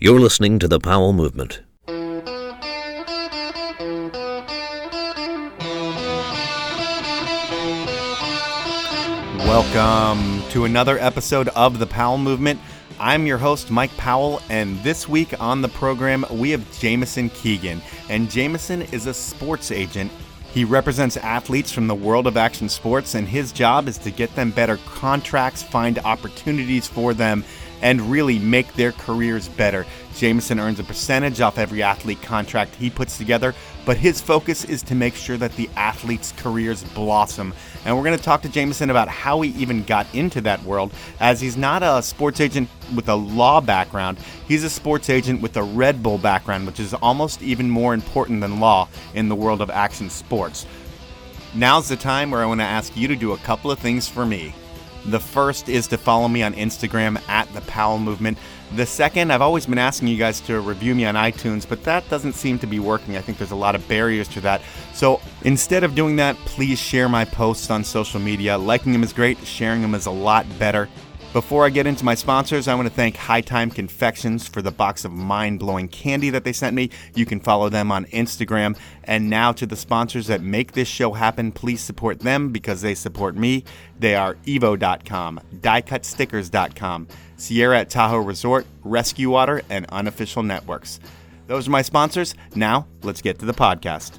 You're listening to the Powell Movement. Welcome to another episode of the Powell Movement. I'm your host, Mike Powell, and this week on the program, we have Jaimeson Keegan. And Jaimeson is a sports agent. He represents athletes from the world of action sports, and his job is to get them better contracts, find opportunities for them, and really make their careers better. Jaimeson earns a percentage off every athlete contract he puts together, but his focus is to make sure that the athletes' careers blossom. And we're going to talk to Jaimeson about how he even got into that world, as he's not a sports agent with a law background. He's a sports agent with a Red Bull background, which is almost even more important than law in the world of action sports. Now's the time where I want to ask you to do a couple of things for me. The first is to follow me on Instagram at the Powell Movement. The second, I've always been asking you guys to review me on iTunes, but that doesn't seem to be working. I think there's a lot of barriers to that. So instead of doing that, please share my posts on social media. Liking them is great. Sharing them is a lot better. Before I get into my sponsors, I want to thank High Time Confections for the box of mind-blowing candy that they sent me. You can follow them on Instagram. And now to the sponsors that make this show happen, please support them because they support me. They are Evo.com, DiecutStickers.com, Sierra at Tahoe Resort, Rescue Water, and Unofficial Networks. Those are my sponsors. Now, let's get to the podcast.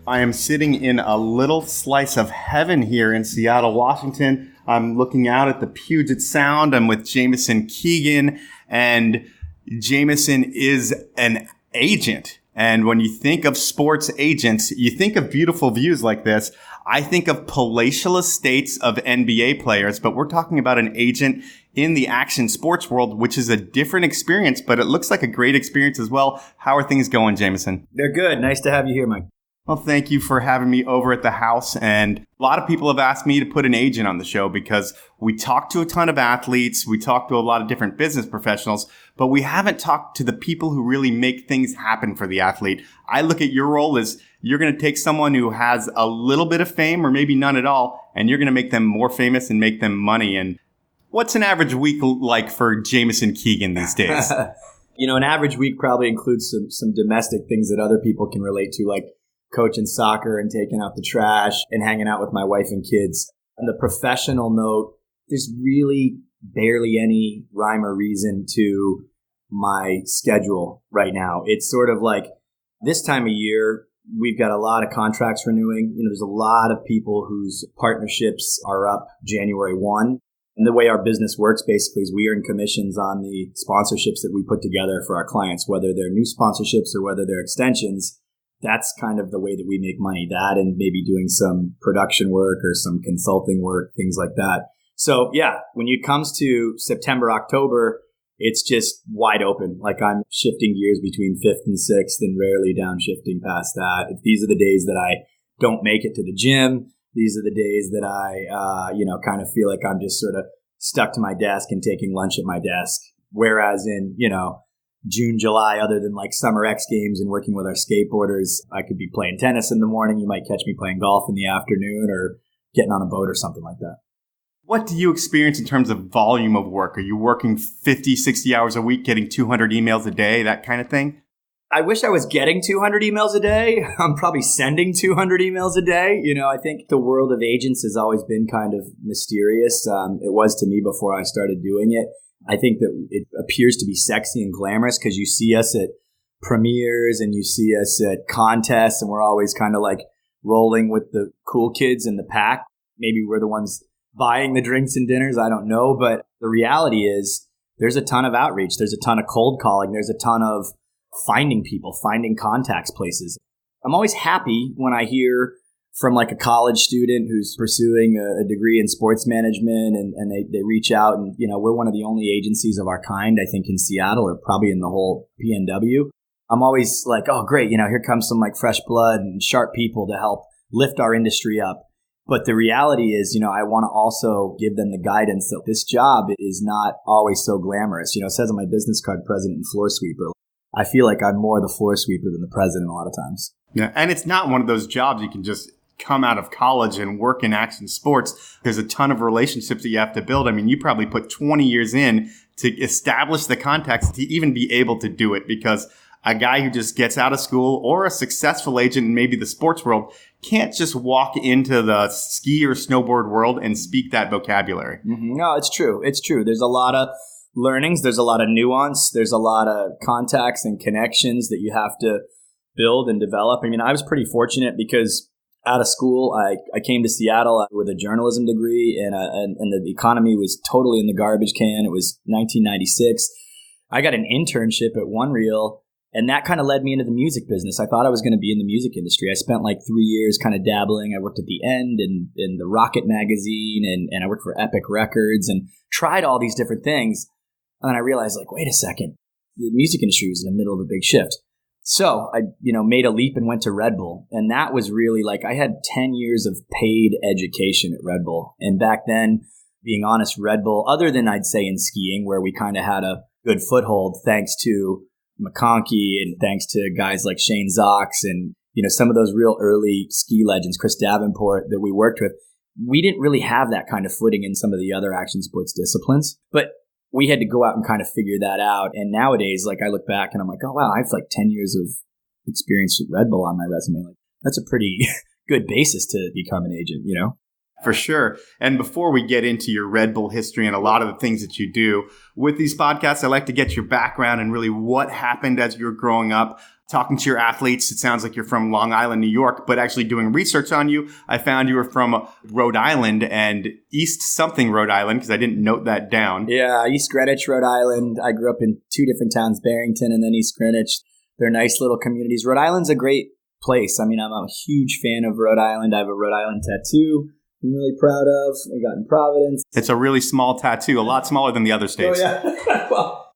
I am sitting in a little slice of heaven here in Seattle, Washington. I'm looking out at the Puget Sound. I'm with Jaimeson Keegan, and Jaimeson is an agent. And when you think of sports agents, you think of beautiful views like this. I think of palatial estates of NBA players, but we're talking about an agent in the action sports world, which is a different experience, but it looks like a great experience as well. How are things going, Jaimeson? They're good. Nice to have you here, Mike. Well, thank you for having me over at the house. And a lot of people have asked me to put an agent on the show because we talk to a ton of athletes. We talk to a lot of different business professionals, but we haven't talked to the people who really make things happen for the athlete. I look at your role as you're going to take someone who has a little bit of fame or maybe none at all, and you're going to make them more famous and make them money. And what's an average week like for Jaimeson Keegan these days? An average week probably includes some domestic things that other people can relate to, like coaching soccer and taking out the trash and hanging out with my wife and kids. On the professional note, there's really barely any rhyme or reason to my schedule right now. It's sort of like this time of year, we've got a lot of contracts renewing. There's a lot of people whose partnerships are up January 1. And the way our business works basically is we earn commissions on the sponsorships that we put together for our clients, whether they're new sponsorships or whether they're extensions. That's kind of the way that we make money, that and maybe doing some production work or some consulting work, things like that. So yeah, when it comes to September, October, it's just wide open. Like I'm shifting gears between 5th and 6th and rarely downshifting past that. These are the days that I don't make it to the gym. These are the days that I, kind of feel like I'm just sort of stuck to my desk and taking lunch at my desk. Whereas in, June, July, other than like summer X Games and working with our skateboarders, I could be playing tennis in the morning. You might catch me playing golf in the afternoon or getting on a boat or something like that. What do you experience in terms of volume of work? Are you working 50, 60 hours a week, getting 200 emails a day, that kind of thing? I wish I was getting 200 emails a day. I'm probably sending 200 emails a day. I think the world of agents has always been kind of mysterious. It was to me before I started doing it. I think that it appears to be sexy and glamorous because you see us at premieres and you see us at contests and we're always kind of like rolling with the cool kids in the pack. Maybe we're the ones buying the drinks and dinners. I don't know. But the reality is there's a ton of outreach. There's a ton of cold calling. There's a ton of finding people, finding contacts places. I'm always happy when I hear from like a college student who's pursuing a degree in sports management and they reach out and, we're one of the only agencies of our kind, I think, in Seattle or probably in the whole PNW. I'm always like, oh, great. Here comes some like fresh blood and sharp people to help lift our industry up. But the reality is, I want to also give them the guidance that this job is not always so glamorous. It says on my business card, president and floor sweeper. I feel like I'm more the floor sweeper than the president a lot of times. Yeah, and it's not one of those jobs you can just come out of college and work in action sports. There's a ton of relationships that you have to build. I mean, you probably put 20 years in to establish the context to even be able to do it, because a guy who just gets out of school or a successful agent in maybe the sports world can't just walk into the ski or snowboard world and speak that vocabulary. Mm-hmm. No, it's true. It's true. There's a lot of learnings. There's a lot of nuance. There's a lot of contacts and connections that you have to build and develop. I mean, I was pretty fortunate because out of school, I came to Seattle with a journalism degree, and the economy was totally in the garbage can. It was 1996. I got an internship at One Reel, and that kind of led me into the music business. I thought I was going to be in the music industry. I spent like 3 years kind of dabbling. I worked at The End and in the Rocket magazine, and I worked for Epic Records and tried all these different things. And then I realized, like, wait a second, the music industry was in the middle of a big shift. So I, made a leap and went to Red Bull. And that was really like, I had 10 years of paid education at Red Bull. And back then, being honest, Red Bull, other than I'd say in skiing, where we kind of had a good foothold thanks to McConkey and thanks to guys like Shane Zox and, some of those real early ski legends, Chris Davenport, that we worked with, we didn't really have that kind of footing in some of the other action sports disciplines. But we had to go out and kind of figure that out. And nowadays, like, I look back and I'm like, oh, wow, I have like 10 years of experience with Red Bull on my resume. Like, that's a pretty good basis to become an agent, For sure. And before we get into your Red Bull history and a lot of the things that you do with these podcasts, I like to get your background and really what happened as you were growing up. Talking to your athletes, it sounds like you're from Long Island, New York, but actually doing research on you, I found you were from Rhode Island and East something Rhode Island, because I didn't note that down. Yeah, East Greenwich, Rhode Island. I grew up in two different towns, Barrington and then East Greenwich. They're nice little communities. Rhode Island's a great place. I mean, I'm a huge fan of Rhode Island. I have a Rhode Island tattoo I'm really proud of. I got in Providence. It's a really small tattoo, a lot smaller than the other states. Oh, yeah. Well,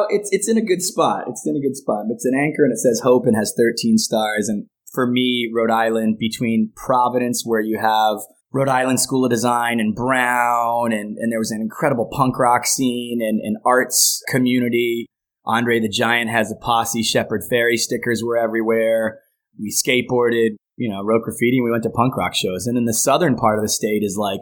it's in a good spot. It's in a good spot. It's an anchor and it says hope and has 13 stars. And for me, Rhode Island, between Providence, where you have Rhode Island School of Design and Brown, and there was an incredible punk rock scene and arts community. Andre the Giant has a posse. Shepherd Ferry stickers were everywhere. We skateboarded, wrote graffiti, and we went to punk rock shows. And then the southern part of the state is like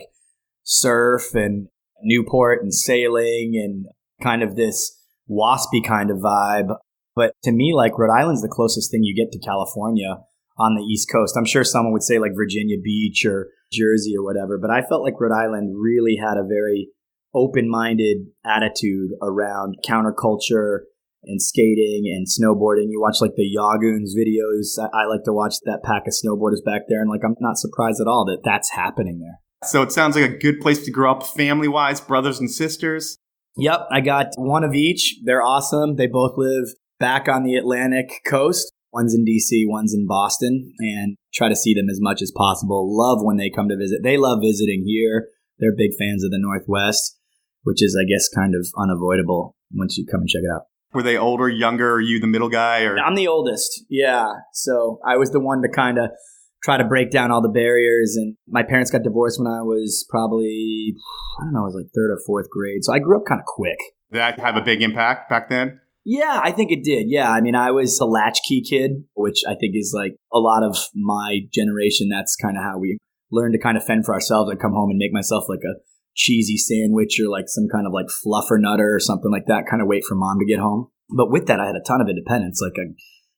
surf and Newport and sailing and kind of this waspy kind of vibe. But to me, like, Rhode Island's the closest thing you get to California on the East Coast. I'm sure someone would say like Virginia Beach or Jersey or whatever, but I felt like Rhode Island really had a very open-minded attitude around counterculture and skating and snowboarding. You watch like the Yagoons videos. I like to watch that pack of snowboarders back there, and like, I'm not surprised at all that that's happening there. So it sounds like a good place to grow up family-wise, brothers and sisters. Yep, I got one of each. They're awesome. They both live back on the Atlantic coast. One's in DC, one's in Boston, and try to see them as much as possible. Love when they come to visit. They love visiting here. They're big fans of the Northwest, which is, I guess, kind of unavoidable once you come and check it out. Were they older, younger? Are you the middle guy? Or I'm the oldest, yeah. So I was the one to kind of try to break down all the barriers. And my parents got divorced when I was probably, I was like third or fourth grade. So I grew up kind of quick. Did that have a big impact back then? Yeah, I think it did. Yeah, I mean, I was a latchkey kid, which I think is like a lot of my generation. That's kind of how we learned to kind of fend for ourselves. I'd come home and make myself like a cheesy sandwich or like some kind of like fluffer nutter or something like that, kind of wait for mom to get home. But with that, I had a ton of independence. Like, I'd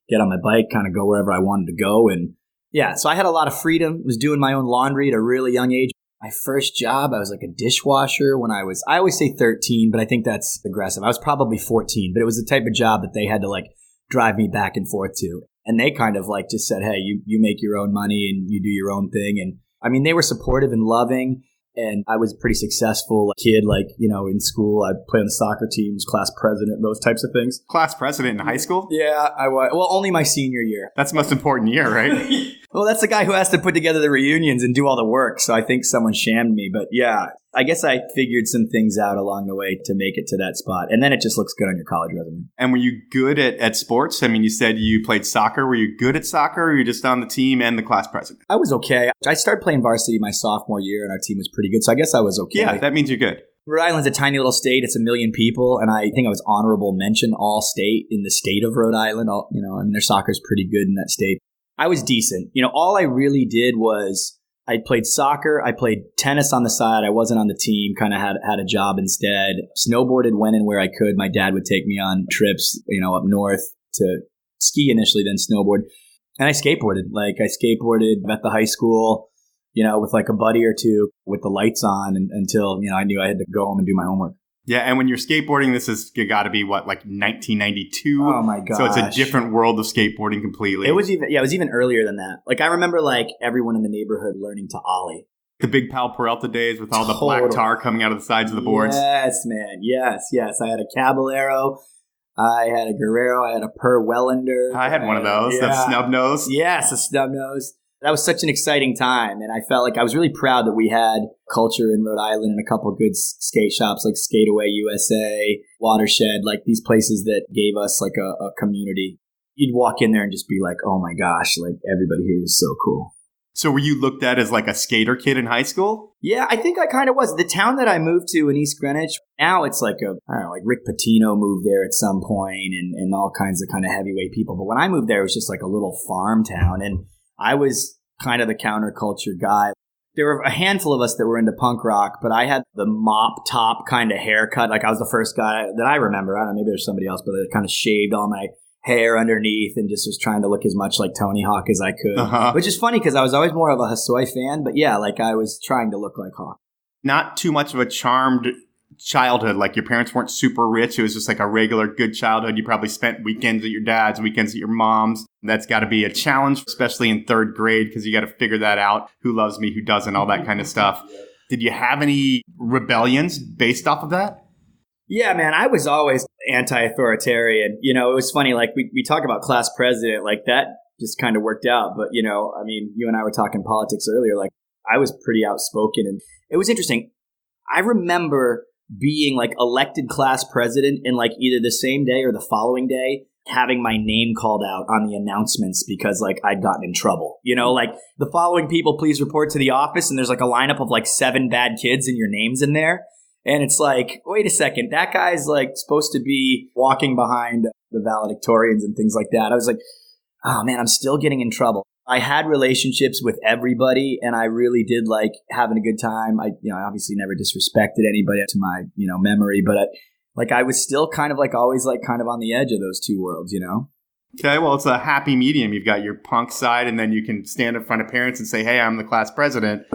get on my bike, kind of go wherever I wanted to go. And yeah, so I had a lot of freedom. Was doing my own laundry at a really young age. My first job, I was like a dishwasher when I always say 13, but I think that's aggressive. I was probably 14, but it was the type of job that they had to like drive me back and forth to. And they kind of like just said, hey, you make your own money and you do your own thing. And I mean, they were supportive and loving. And I was a pretty successful kid, like, in school. I played on the soccer teams, class president, those types of things. Class president in high school? Yeah, I was. Well, only my senior year. That's the most important year, right? Well, that's the guy who has to put together the reunions and do all the work. So I think someone shammed me. But yeah, I guess I figured some things out along the way to make it to that spot. And then it just looks good on your college resume. And were you good at sports? I mean, you said you played soccer. Were you good at soccer, or were you just on the team and the class president? I was okay. I started playing varsity my sophomore year, and our team was pretty good. So I guess I was okay. Yeah, that means you're good. Rhode Island's a tiny little state. It's 1 million people. And I think I was honorable mention all state in the state of Rhode Island. Their soccer's pretty good in that state. I was decent. All I really did was I played soccer. I played tennis on the side. I wasn't on the team, kind of had a job instead. Snowboarded when and where I could. My dad would take me on trips, up north to ski initially, then snowboard. And I skateboarded. I skateboarded at the high school, with like a buddy or two with the lights on until, I knew I had to go home and do my homework. Yeah, and when you're skateboarding, this has got to be, 1992? Oh, my gosh. So it's a different world of skateboarding completely. It was even earlier than that. I remember, everyone in the neighborhood learning to ollie. The big Pal Peralta days with all the black tar coming out of the sides of the boards. Yes, man. Yes. I had a Caballero. I had a Guerrero. I had a Per Wellander. I had one of those, the snub nose. Yes, a snub nose. That was such an exciting time. And I felt like I was really proud that we had culture in Rhode Island and a couple of good skate shops like Skateaway USA, Watershed, these places that gave us a community. You'd walk in there and just be like, oh my gosh, everybody here is so cool. So were you looked at as a skater kid in high school? Yeah, I think I kind of was. The town that I moved to in East Greenwich, now it's Rick Pitino moved there at some point and all kinds of kind of heavyweight people. But when I moved there, it was just a little farm town. And I was kind of the counterculture guy. There were a handful of us that were into punk rock, but I had the mop top kind of haircut. I was the first guy that I remember. I don't know, maybe there's somebody else, but I kind of shaved all my hair underneath and just was trying to look as much like Tony Hawk as I could, which is funny because I was always more of a Hosoi fan. But yeah, I was trying to look like Hawk. Not too much of a charmed childhood. Your parents weren't super rich. It was just a regular good childhood. You probably spent weekends at your dad's, weekends at your mom's. That's got to be a challenge, especially in third grade, because you got to figure that out. Who loves me, who doesn't, all that kind of stuff. Did you have any rebellions based off of that? Yeah, man, I was always anti-authoritarian. It was funny, we talk about class president, that just kind of worked out. But, you and I were talking politics earlier, I was pretty outspoken. And it was interesting. I remember being elected class president and either the same day or the following day having my name called out on the announcements because I'd gotten in trouble. The following people please report to the office, and there's a lineup of 7 bad kids and your name's in there. And it's wait a second, that guy's supposed to be walking behind the valedictorians and things like that. I was oh man, I'm still getting in trouble. I had relationships with everybody, and I really did having a good time. I obviously never disrespected anybody to my, memory, but I was still kind of always kind of on the edge of those two worlds, Okay, well, it's a happy medium. You've got your punk side, and then you can stand in front of parents and say, hey, I'm the class president.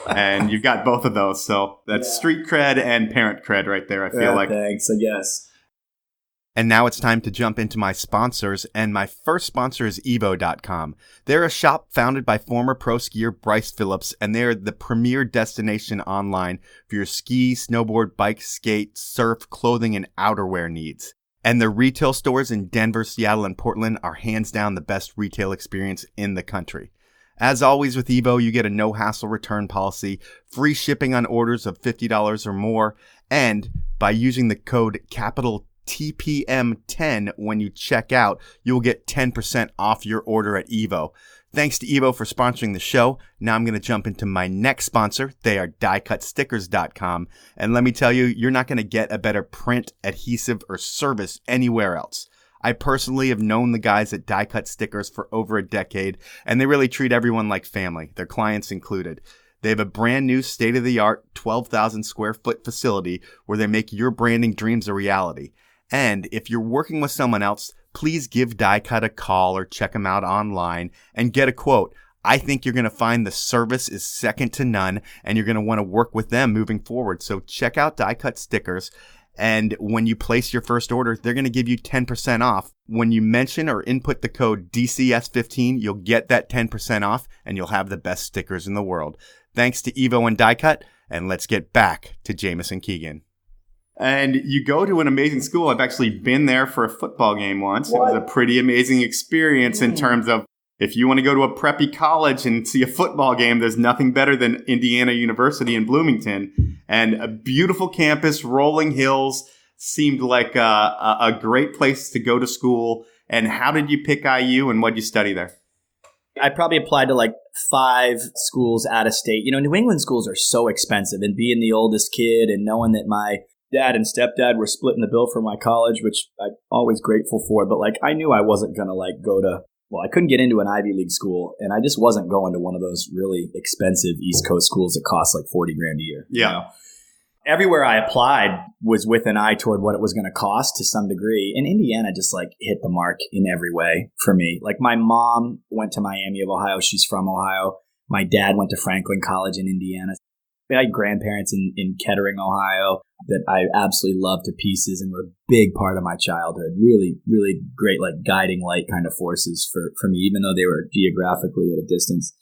And you've got both of those. So that's street cred and parent cred right there, I feel like. Thanks, I guess. And now it's time to jump into my sponsors, and my first sponsor is Evo.com. They're a shop founded by former pro skier Bryce Phillips, and they're the premier destination online for your ski, snowboard, bike, skate, surf, clothing, and outerwear needs. And their retail stores in Denver, Seattle, and Portland are hands down the best retail experience in the country. As always with Evo, you get a no-hassle return policy, free shipping on orders of $50 or more, and by using the code capital TPM10 when you check out, you'll get 10% off your order at Evo. Thanks to Evo for sponsoring the show. Now I'm going to jump into my next sponsor. They are diecutstickers.com. And let me tell you, you're not going to get a better print, adhesive, or service anywhere else. I personally have known the guys at Die Cut Stickers for over a decade, and they really treat everyone like family, their clients included. They have a brand new state-of-the-art 12,000 square foot facility where they make your branding dreams a reality. And if you're working with someone else, please give Die Cut a call or check them out online and get a quote. I think you're going to find the service is second to none, and you're going to want to work with them moving forward. So check out Die Cut Stickers. And when you place your first order, they're going to give you 10% off. When you mention or input the code DCS15, you'll get that 10% off, and you'll have the best stickers in the world. Thanks to Evo and Die Cut, and let's get back to Jaimeson Keegan. And you go to an amazing school. I've actually been there for a football game once. What? It was a pretty amazing experience in terms of if you want to go to a preppy college and see a football game, there's nothing better than Indiana University in Bloomington. And a beautiful campus, rolling hills, seemed like a great place to go to school. And how did you pick IU and what did you study there? I probably applied to 5 schools out of state. New England schools are so expensive, and being the oldest kid and knowing that my dad and stepdad were splitting the bill for my college, which I'm always grateful for. But I knew I wasn't going to go to well, I couldn't get into an Ivy League school, and I just wasn't going to one of those really expensive East Coast schools that cost like $40,000 a year. Yeah. You know? Everywhere I applied was with an eye toward what it was going to cost to some degree. And Indiana just like hit the mark in every way for me. Like my mom went to Miami of Ohio. She's from Ohio. My dad went to Franklin College in Indiana. I had grandparents in Kettering, Ohio that I absolutely loved to pieces and were a big part of my childhood. Really, really great, like guiding light kind of forces for me, even though they were geographically at a distance.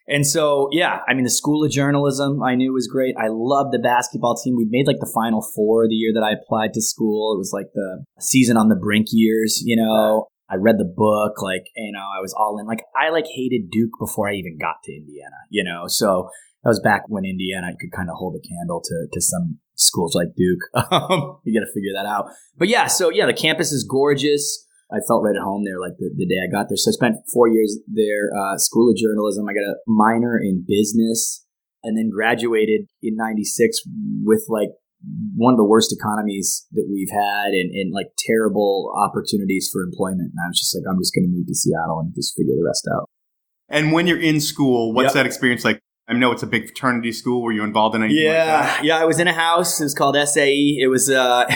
And so, yeah, I mean, the School of Journalism I knew was great. I loved the basketball team. We made like the Final Four the year that I applied to school. It was like the season on the brink years, you know. I read the book, like, you know, I was all in. Like, I like hated Duke before I even got to Indiana, you know. So that was back when Indiana could kind of hold a candle to some schools like Duke. You got to figure that out. But yeah, so yeah, the campus is gorgeous. I felt right at home there like the day I got there. So I spent 4 years there, School of Journalism. I got a minor in business and then graduated in 96 with like one of the worst economies that we've had and like terrible opportunities for employment. And I was just like, I'm just going to move to Seattle and just figure the rest out. And when you're in school, what's that experience like? I know it's a big fraternity school. Were you involved in anything like that? Yeah, I was in a house. It was called SAE. It was a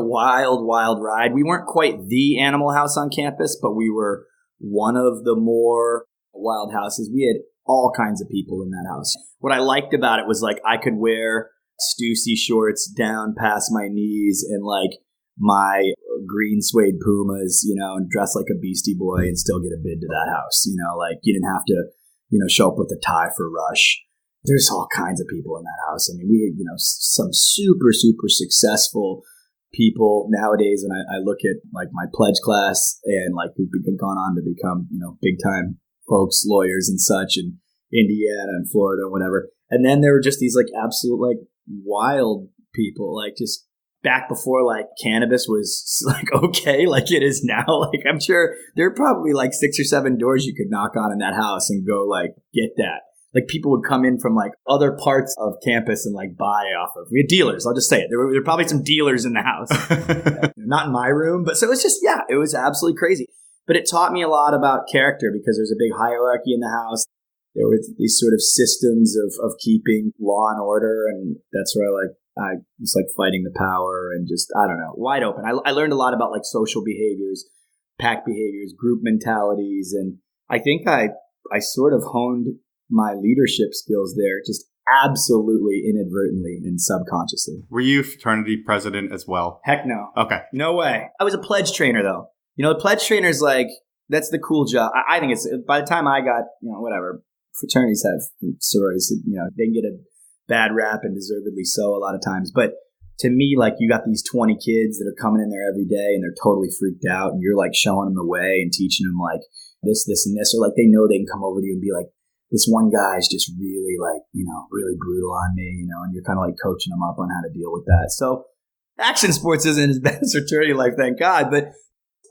wild, wild ride. We weren't quite the animal house on campus, but we were one of the more wild houses. We had all kinds of people in that house. What I liked about it was like I could wear Stussy shorts down past my knees and like my green suede Pumas, you know, and dress like a Beastie Boy and still get a bid to that house. You know, like you didn't have to, you know, show up with a tie for Rush. There's all kinds of people in that house. I mean, we had, you know, some super, super successful people nowadays. And I look at like my pledge class and like who've gone on to become, you know, big time folks, lawyers and such in Indiana and Florida and whatever. And then there were just these like absolute like wild people, like just back before like cannabis was like okay, like it is now. Like I'm sure there are probably like 6 or 7 doors you could knock on in that house and go like get that. Like people would come in from like other parts of campus and like buy off of. We had dealers. I'll just say it. There were probably some dealers in the house, not in my room. But so it's just it was absolutely crazy. But it taught me a lot about character because there's a big hierarchy in the house. There were these sort of systems of keeping law and order, and that's where I was like fighting the power and just, I don't know, wide open. I learned a lot about like social behaviors, pack behaviors, group mentalities. And I think I sort of honed my leadership skills there just absolutely inadvertently and subconsciously. Were you fraternity president as well? Heck no. Okay. No way. I was a pledge trainer though. You know, the pledge trainer is like, that's the cool job. I think it's, by the time I got, you know, whatever, fraternities have sororities, you know, they can get a bad rap and deservedly so a lot of times. But to me, like you got these 20 kids that are coming in there every day and they're totally freaked out and you're like showing them the way and teaching them like this, and this, or like they know they can come over to you and be like, this one guy's just really like, you know, really brutal on me, you know, and you're kind of like coaching them up on how to deal with that. So action sports isn't as bad as fraternity life, thank God. But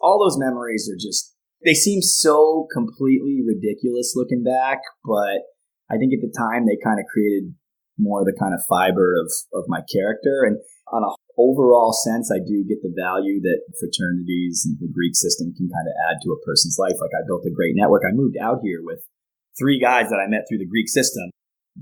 all those memories are just, they seem so completely ridiculous looking back. But I think at the time they kind of created more the kind of fiber of my character. And on an overall sense, I do get the value that fraternities and the Greek system can kind of add to a person's life. Like I built a great network. I moved out here with 3 guys that I met through the Greek system.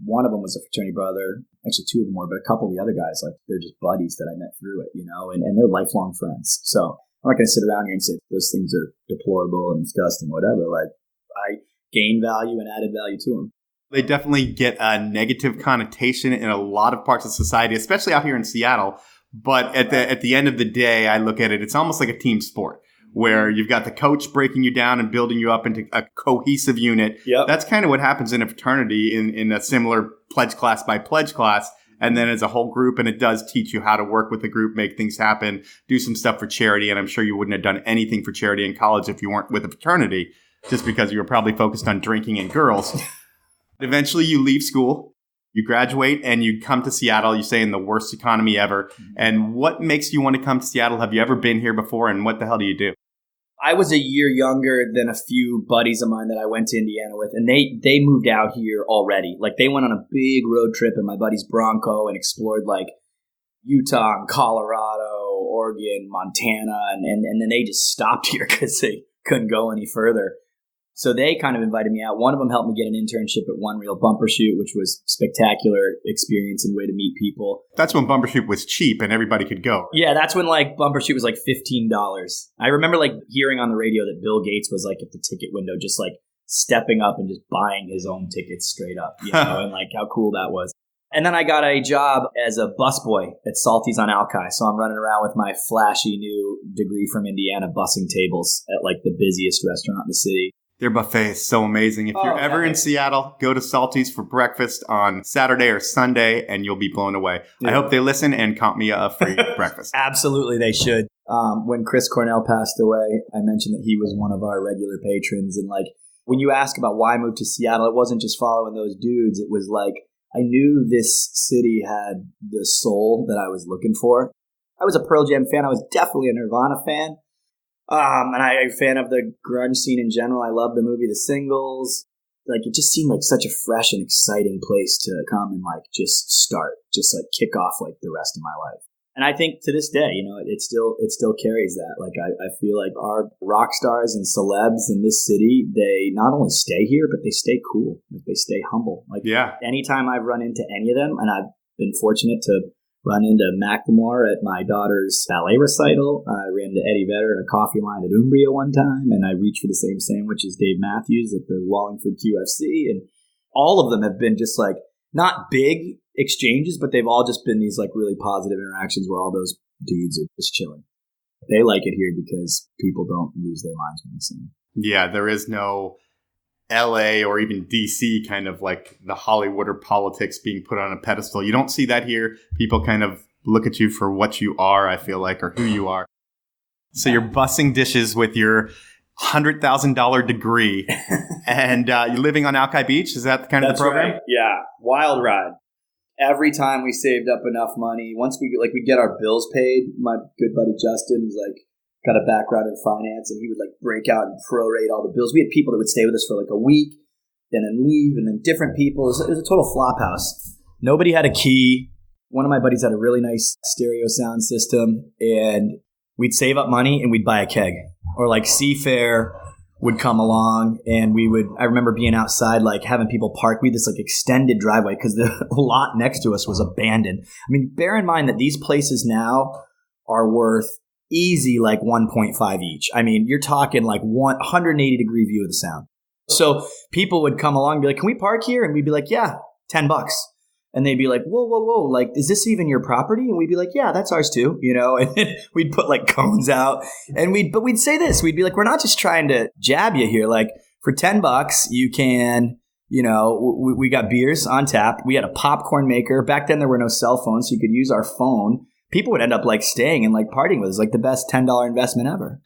One of them was a fraternity brother. Actually, 2 of them were, but a couple of the other guys, like they're just buddies that I met through it, you know, and they're lifelong friends. So I'm not going to sit around here and say those things are deplorable and disgusting, whatever. Like I gained value and added value to them. They definitely get a negative connotation in a lot of parts of society, especially out here in Seattle. But at the end of the day, I look at it, it's almost like a team sport where you've got the coach breaking you down and building you up into a cohesive unit. Yep. That's kind of what happens in a fraternity in a similar pledge class by pledge class. And then as a whole group, and it does teach you how to work with the group, make things happen, do some stuff for charity. And I'm sure you wouldn't have done anything for charity in college if you weren't with a fraternity, just because you were probably focused on drinking and girls. Eventually you leave school, you graduate, and you come to Seattle, you say in the worst economy ever. And what makes you want to come to Seattle? Have you ever been here before? And what the hell do you do? I was a year younger than a few buddies of mine that I went to Indiana with, and they moved out here already. Like they went on a big road trip in my buddy's Bronco and explored like Utah and Colorado, Oregon, Montana, and then they just stopped here because they couldn't go any further. So they kind of invited me out. One of them helped me get an internship at One Reel Bumper Shoot, which was spectacular experience and way to meet people. That's when Bumper Shoot was cheap and everybody could go. Yeah, that's when like Bumper Shoot was like $15. I remember like hearing on the radio that Bill Gates was like at the ticket window, just like stepping up and just buying his own tickets straight up, you know, and like how cool that was. And then I got a job as a busboy at Salty's on Alki. So I'm running around with my flashy new degree from Indiana, bussing tables at like the busiest restaurant in the city. Their buffet is so amazing. If you're ever in Seattle, go to Salty's for breakfast on Saturday or Sunday, and you'll be blown away. Yeah. I hope they listen and comp me a free breakfast. Absolutely, they should. When Chris Cornell passed away, I mentioned that he was one of our regular patrons. And like when you ask about why I moved to Seattle, it wasn't just following those dudes. It was like I knew this city had the soul that I was looking for. I was a Pearl Jam fan. I was definitely a Nirvana fan. And I'm a fan of the grunge scene in general. I love the movie The Singles. Like, it just seemed like such a fresh and exciting place to come and, like, just start. Just, like, kick off, like, the rest of my life. And I think to this day, you know, it still carries that. Like, I feel like our rock stars and celebs in this city, they not only stay here, but they stay cool. Like, they stay humble. Like, anytime I've run into any of them, and I've been fortunate to run into Macklemore at my daughter's ballet recital. I ran into Eddie Vedder in a coffee line at Umbria one time, and I reached for the same sandwich as Dave Matthews at the Wallingford QFC. And all of them have been just like, not big exchanges, but they've all just been these like really positive interactions where all those dudes are just chilling. They like it here because people don't lose their minds when they see them. Yeah, there is no LA or even DC kind of like the Hollywood or politics being put on a pedestal. You don't see that here. People kind of look at you for what you are, I feel like, or who you are. So you're bussing dishes with your $100,000 degree and you're living on Alki Beach. Is that kind of the program? Right. Yeah. Wild ride. Every time we saved up enough money, once we get our bills paid, my good buddy Justin was like, got a background in finance, and he would like break out and prorate all the bills. We had people that would stay with us for like a week and then leave, and then different people. It was a total flop house. Nobody had a key. One of my buddies had a really nice stereo sound system, and we'd save up money and we'd buy a keg. Or like Seafair would come along, and I remember being outside like having people park. We had this like extended driveway because the lot next to us was abandoned. I mean, bear in mind that these places now are worth easy like 1.5 each. I mean, you're talking like 180 degree view of the sound. So people would come along and be like, can we park here? And we'd be like, yeah, $10. And they'd be like, whoa. Like, is this even your property? And we'd be like, yeah, that's ours too. You know, and then we'd put like cones out and we'd say this, we'd be like, we're not just trying to jab you here. Like for $10, you can, you know, we got beers on tap. We had a popcorn maker. Back then there were no cell phones, so you could use our phone. People would end up like staying and like partying with us, like the best $10 investment ever.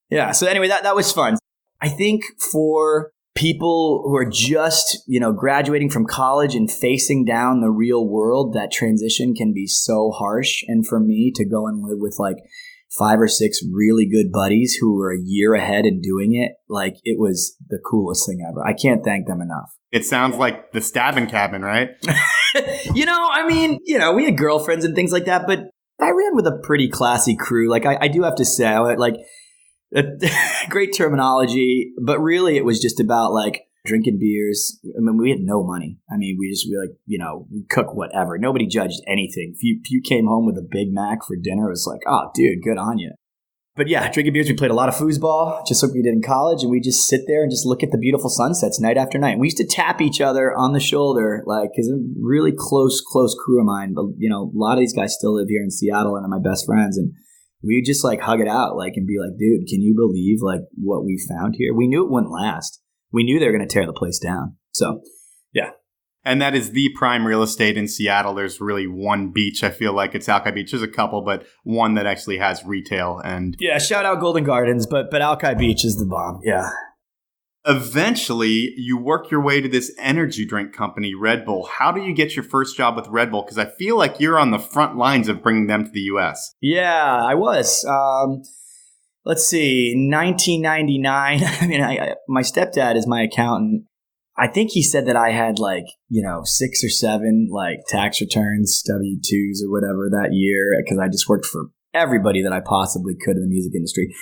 Yeah. So anyway, that was fun. I think for people who are just, you know, graduating from college and facing down the real world, that transition can be so harsh. And for me to go and live with like 5 or 6 really good buddies who were a year ahead in doing it, like it was the coolest thing ever. I can't thank them enough. It sounds like the stabbing cabin, right? You know, I mean, you know, we had girlfriends and things like that, but I ran with a pretty classy crew. Like I do have to say, like great terminology, but really it was just about like drinking beers. I mean, we had no money. I mean, we were like, you know, we cook whatever. Nobody judged anything. If you came home with a Big Mac for dinner, it was like, oh, dude, good on you. But yeah, drinking beers, we played a lot of foosball, just like we did in college, and we just sit there and just look at the beautiful sunsets night after night. We used to tap each other on the shoulder, like, because they're really close crew of mine. But, you know, a lot of these guys still live here in Seattle and are my best friends, and we just like hug it out, like, and be like, dude, can you believe like what we found here? We knew it wouldn't last. We knew they were going to tear the place down. So, yeah. And that is the prime real estate in Seattle. There's really one beach. I feel like it's Alki Beach. There's a couple, but one that actually has retail. And yeah, shout out Golden Gardens, but Alki Beach is the bomb. Yeah. Eventually, you work your way to this energy drink company, Red Bull. How do you get your first job with Red Bull? Because I feel like you're on the front lines of bringing them to the U.S. Yeah, I was. Let's see, 1999. I mean, my stepdad is my accountant. I think he said that I had like, you know, 6 or 7 like tax returns, W-2s or whatever that year, because I just worked for everybody that I possibly could in the music industry.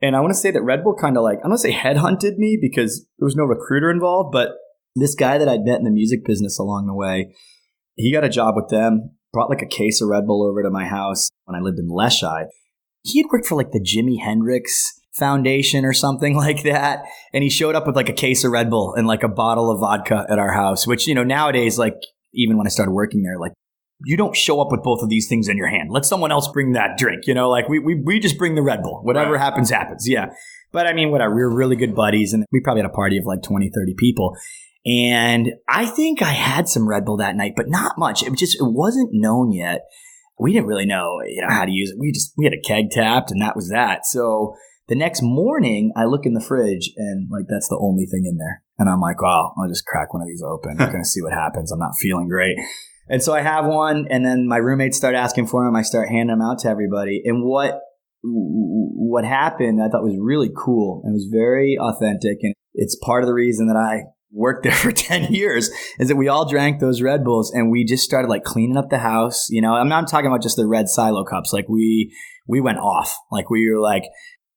And I want to say that Red Bull kind of like, I don't want to say headhunted me because there was no recruiter involved, but this guy that I'd met in the music business along the way, he got a job with them, brought like a case of Red Bull over to my house when I lived in Leshai. He had worked for like the Jimi Hendrix Foundation or something like that. And he showed up with like a case of Red Bull and like a bottle of vodka at our house, which, nowadays, like even when I started working there, like you don't show up with both of these things in your hand. Let someone else bring that drink, like we just bring the Red Bull. Whatever happens, happens. Yeah. But I mean, whatever. We were really good buddies and we probably had a party of like 20, 30 people. And I think I had some Red Bull that night, but not much. It wasn't known yet. We didn't really know, how to use it. We had a keg tapped and that was that. So the next morning, I look in the fridge and like that's the only thing in there. And I'm like, well, I'll just crack one of these open. I'm going to see what happens. I'm not feeling great. And so I have one, and then my roommates start asking for them. I start handing them out to everybody. And what happened, I thought was really cool and was very authentic. And it's part of the reason that I worked there for 10 years is that we all drank those Red Bulls and we just started like cleaning up the house. I'm not talking about just the red silo cups. Like we went off. Like we were like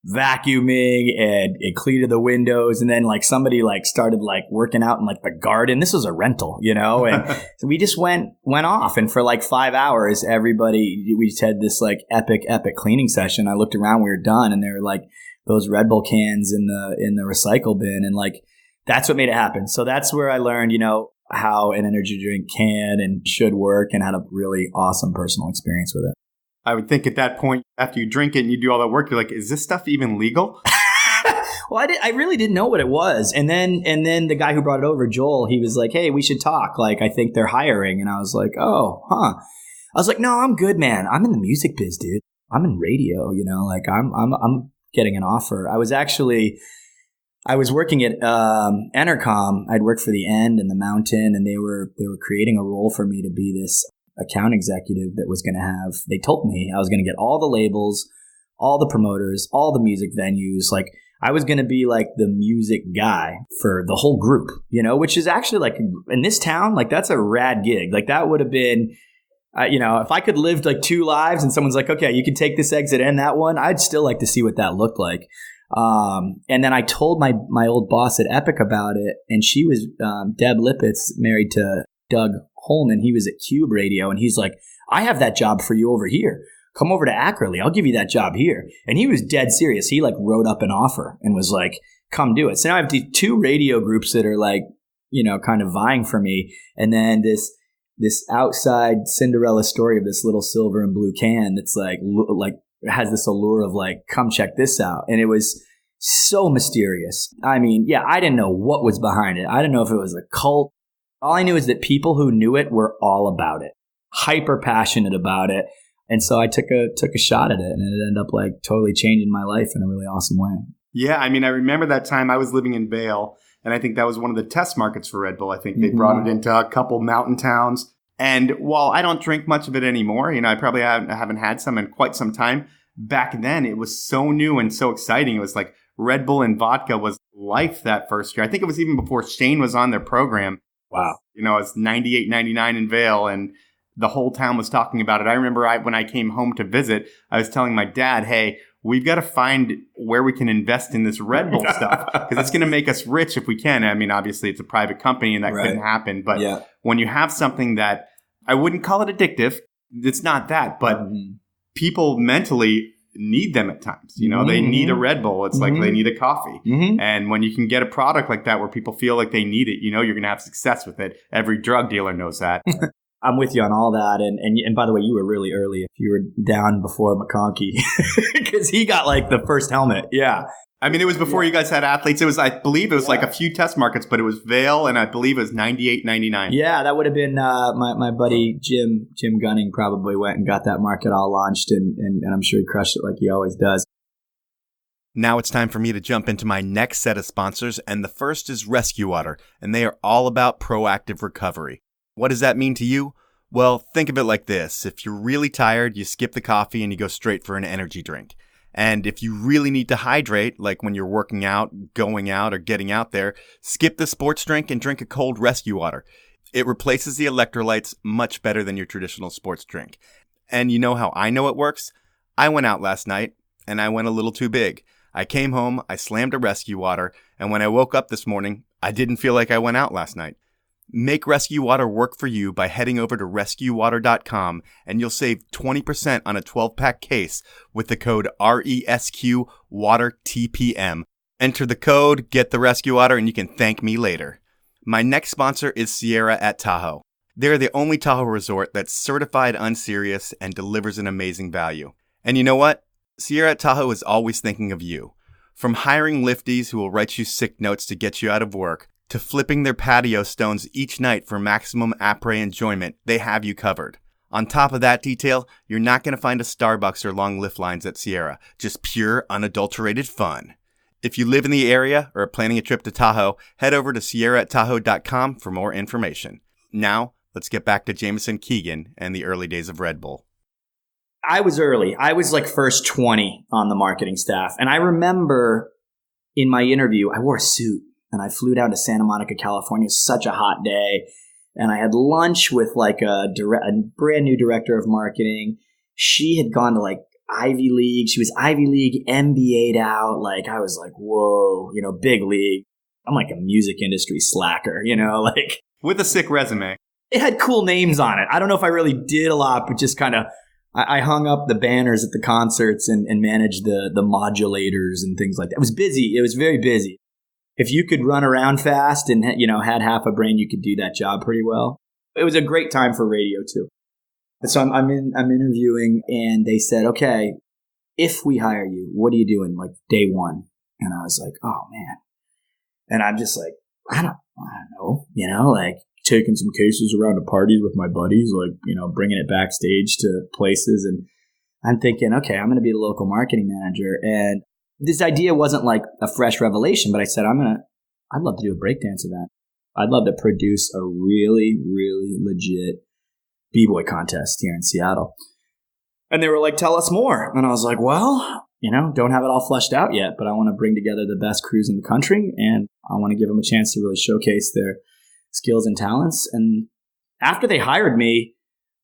vacuuming and it cleaned the windows, and then like somebody like started like working out in like the garden. This was a rental, and so we just went off, and for like 5 hours we just had this like epic cleaning session. I looked around, we were done, and there were like those Red Bull cans in the recycle bin, and like that's what made it happen. So that's where I learned how an energy drink can and should work, and had a really awesome personal experience with it. I would think at that point, after you drink it and you do all that work, you're like, is this stuff even legal? Well, I really didn't know what it was. And then the guy who brought it over, Joel, he was like, hey, we should talk. Like, I think they're hiring. And I was like, oh, huh. I was like, no, I'm good, man. I'm in the music biz, dude. I'm in radio, like I'm getting an offer. I was working at Entercom. I'd worked for the End and the Mountain, and they were creating a role for me to be this account executive that was going to have, they told me I was going to get all the labels, all the promoters, all the music venues. Like I was going to be like the music guy for the whole group, which is actually like in this town, like that's a rad gig. Like that would have been, if I could live like 2 lives and someone's like, okay, you can take this exit and that one, I'd still like to see what that looked like. And then I told my old boss at Epic about it, and she was Deb Lippitz, married to Doug Holman. He was at Cube Radio, and he's like, I have that job for you over here. Come over to Ackerley. I'll give you that job here. And he was dead serious. He like wrote up an offer and was like, come do it. So now I have 2 radio groups that are like, kind of vying for me. And then this outside Cinderella story of this little silver and blue can that's like has this allure of like, come check this out. And it was so mysterious. I mean, yeah, I didn't know what was behind it. I didn't know if it was a cult. All I knew is that people who knew it were all about it, hyper passionate about it. And so I took a shot at it, and it ended up like totally changing my life in a really awesome way. Yeah. I mean, I remember that time I was living in Vail, and I think that was one of the test markets for Red Bull. I think they brought it into a couple mountain towns. And while I don't drink much of it anymore, I probably haven't had some in quite some time. Back then, it was so new and so exciting. It was like Red Bull and vodka was life that first year. I think it was even before Shane was on their program. Wow. It was 98, 99 in Vail, and the whole town was talking about it. I remember when I came home to visit, I was telling my dad, hey, we've got to find where we can invest in this Red Bull stuff because it's going to make us rich if we can. I mean, obviously, it's a private company and that couldn't happen. But when you have something that I wouldn't call it addictive, it's not that, but people mentally need them at times. They need a Red Bull. It's like they need a coffee. And when you can get a product like that where people feel like they need it, you're going to have success with it. Every drug dealer knows that. I'm with you on all that. And by the way, you were really early if you were down before McConkey because he got like the first helmet. Yeah. I mean, it was before you guys had athletes. It was, I believe it was like a few test markets, but it was Vail, and I believe it was 98, 99. Yeah, that would have been my buddy Jim Gunning probably went and got that market all launched, and I'm sure he crushed it like he always does. Now it's time for me to jump into my next set of sponsors, and the first is Rescue Water, and they are all about proactive recovery. What does that mean to you? Well, think of it like this. If you're really tired, you skip the coffee and you go straight for an energy drink. And if you really need to hydrate, like when you're working out, going out, or getting out there, skip the sports drink and drink a cold Rescue Water. It replaces the electrolytes much better than your traditional sports drink. And you know how I know it works? I went out last night and I went a little too big. I came home, I slammed a rescue water, and when I woke up this morning, I didn't feel like I went out last night. Make Rescue Water work for you by heading over to rescuewater.com and you'll save 20% on a 12-pack case with the code RESQWATERTPM. Enter the code, get the rescue water, and you can thank me later. My next sponsor is Sierra at Tahoe. They're the only Tahoe resort that's certified unserious and delivers an amazing value. And you know what? Sierra at Tahoe is always thinking of you. From hiring lifties who will write you sick notes to get you out of work, to flipping their patio stones each night for maximum après enjoyment, they have you covered. On top of that detail, you're not going to find a Starbucks or long lift lines at Sierra, just pure, unadulterated fun. If you live in the area or are planning a trip to Tahoe, head over to sierraattahoe.com for more information. Now, let's get back to Jaimeson Keegan and the early days of Red Bull. I was early. I was like first 20 on the marketing staff. And I remember in my interview, I wore a suit. And I flew down to Santa Monica, California. Such a hot day. And I had lunch with like a brand new director of marketing. She had gone to like Ivy League. She was Ivy League, MBA'd out. Like I was like, whoa, big league. I'm like a music industry slacker, like. With a sick resume. It had cool names on it. I don't know if I really did a lot, but just kind of, I hung up the banners at the concerts and managed the modulators and things like that. It was busy. It was very busy. If you could run around fast and, had half a brain, you could do that job pretty well. It was a great time for radio too. And so I'm interviewing and they said, okay, if we hire you, what are you doing like day one? And I was like, oh man. And I'm just like, I don't know, like taking some cases around to parties with my buddies, like, bringing it backstage to places. And I'm thinking, okay, I'm going to be the local marketing manager. And this idea wasn't like a fresh revelation, but I said, I'd love to do a breakdance event. I'd love to produce a really, really legit B-boy contest here in Seattle. And they were like, tell us more. And I was like, well, don't have it all fleshed out yet, but I want to bring together the best crews in the country and I want to give them a chance to really showcase their skills and talents. And after they hired me,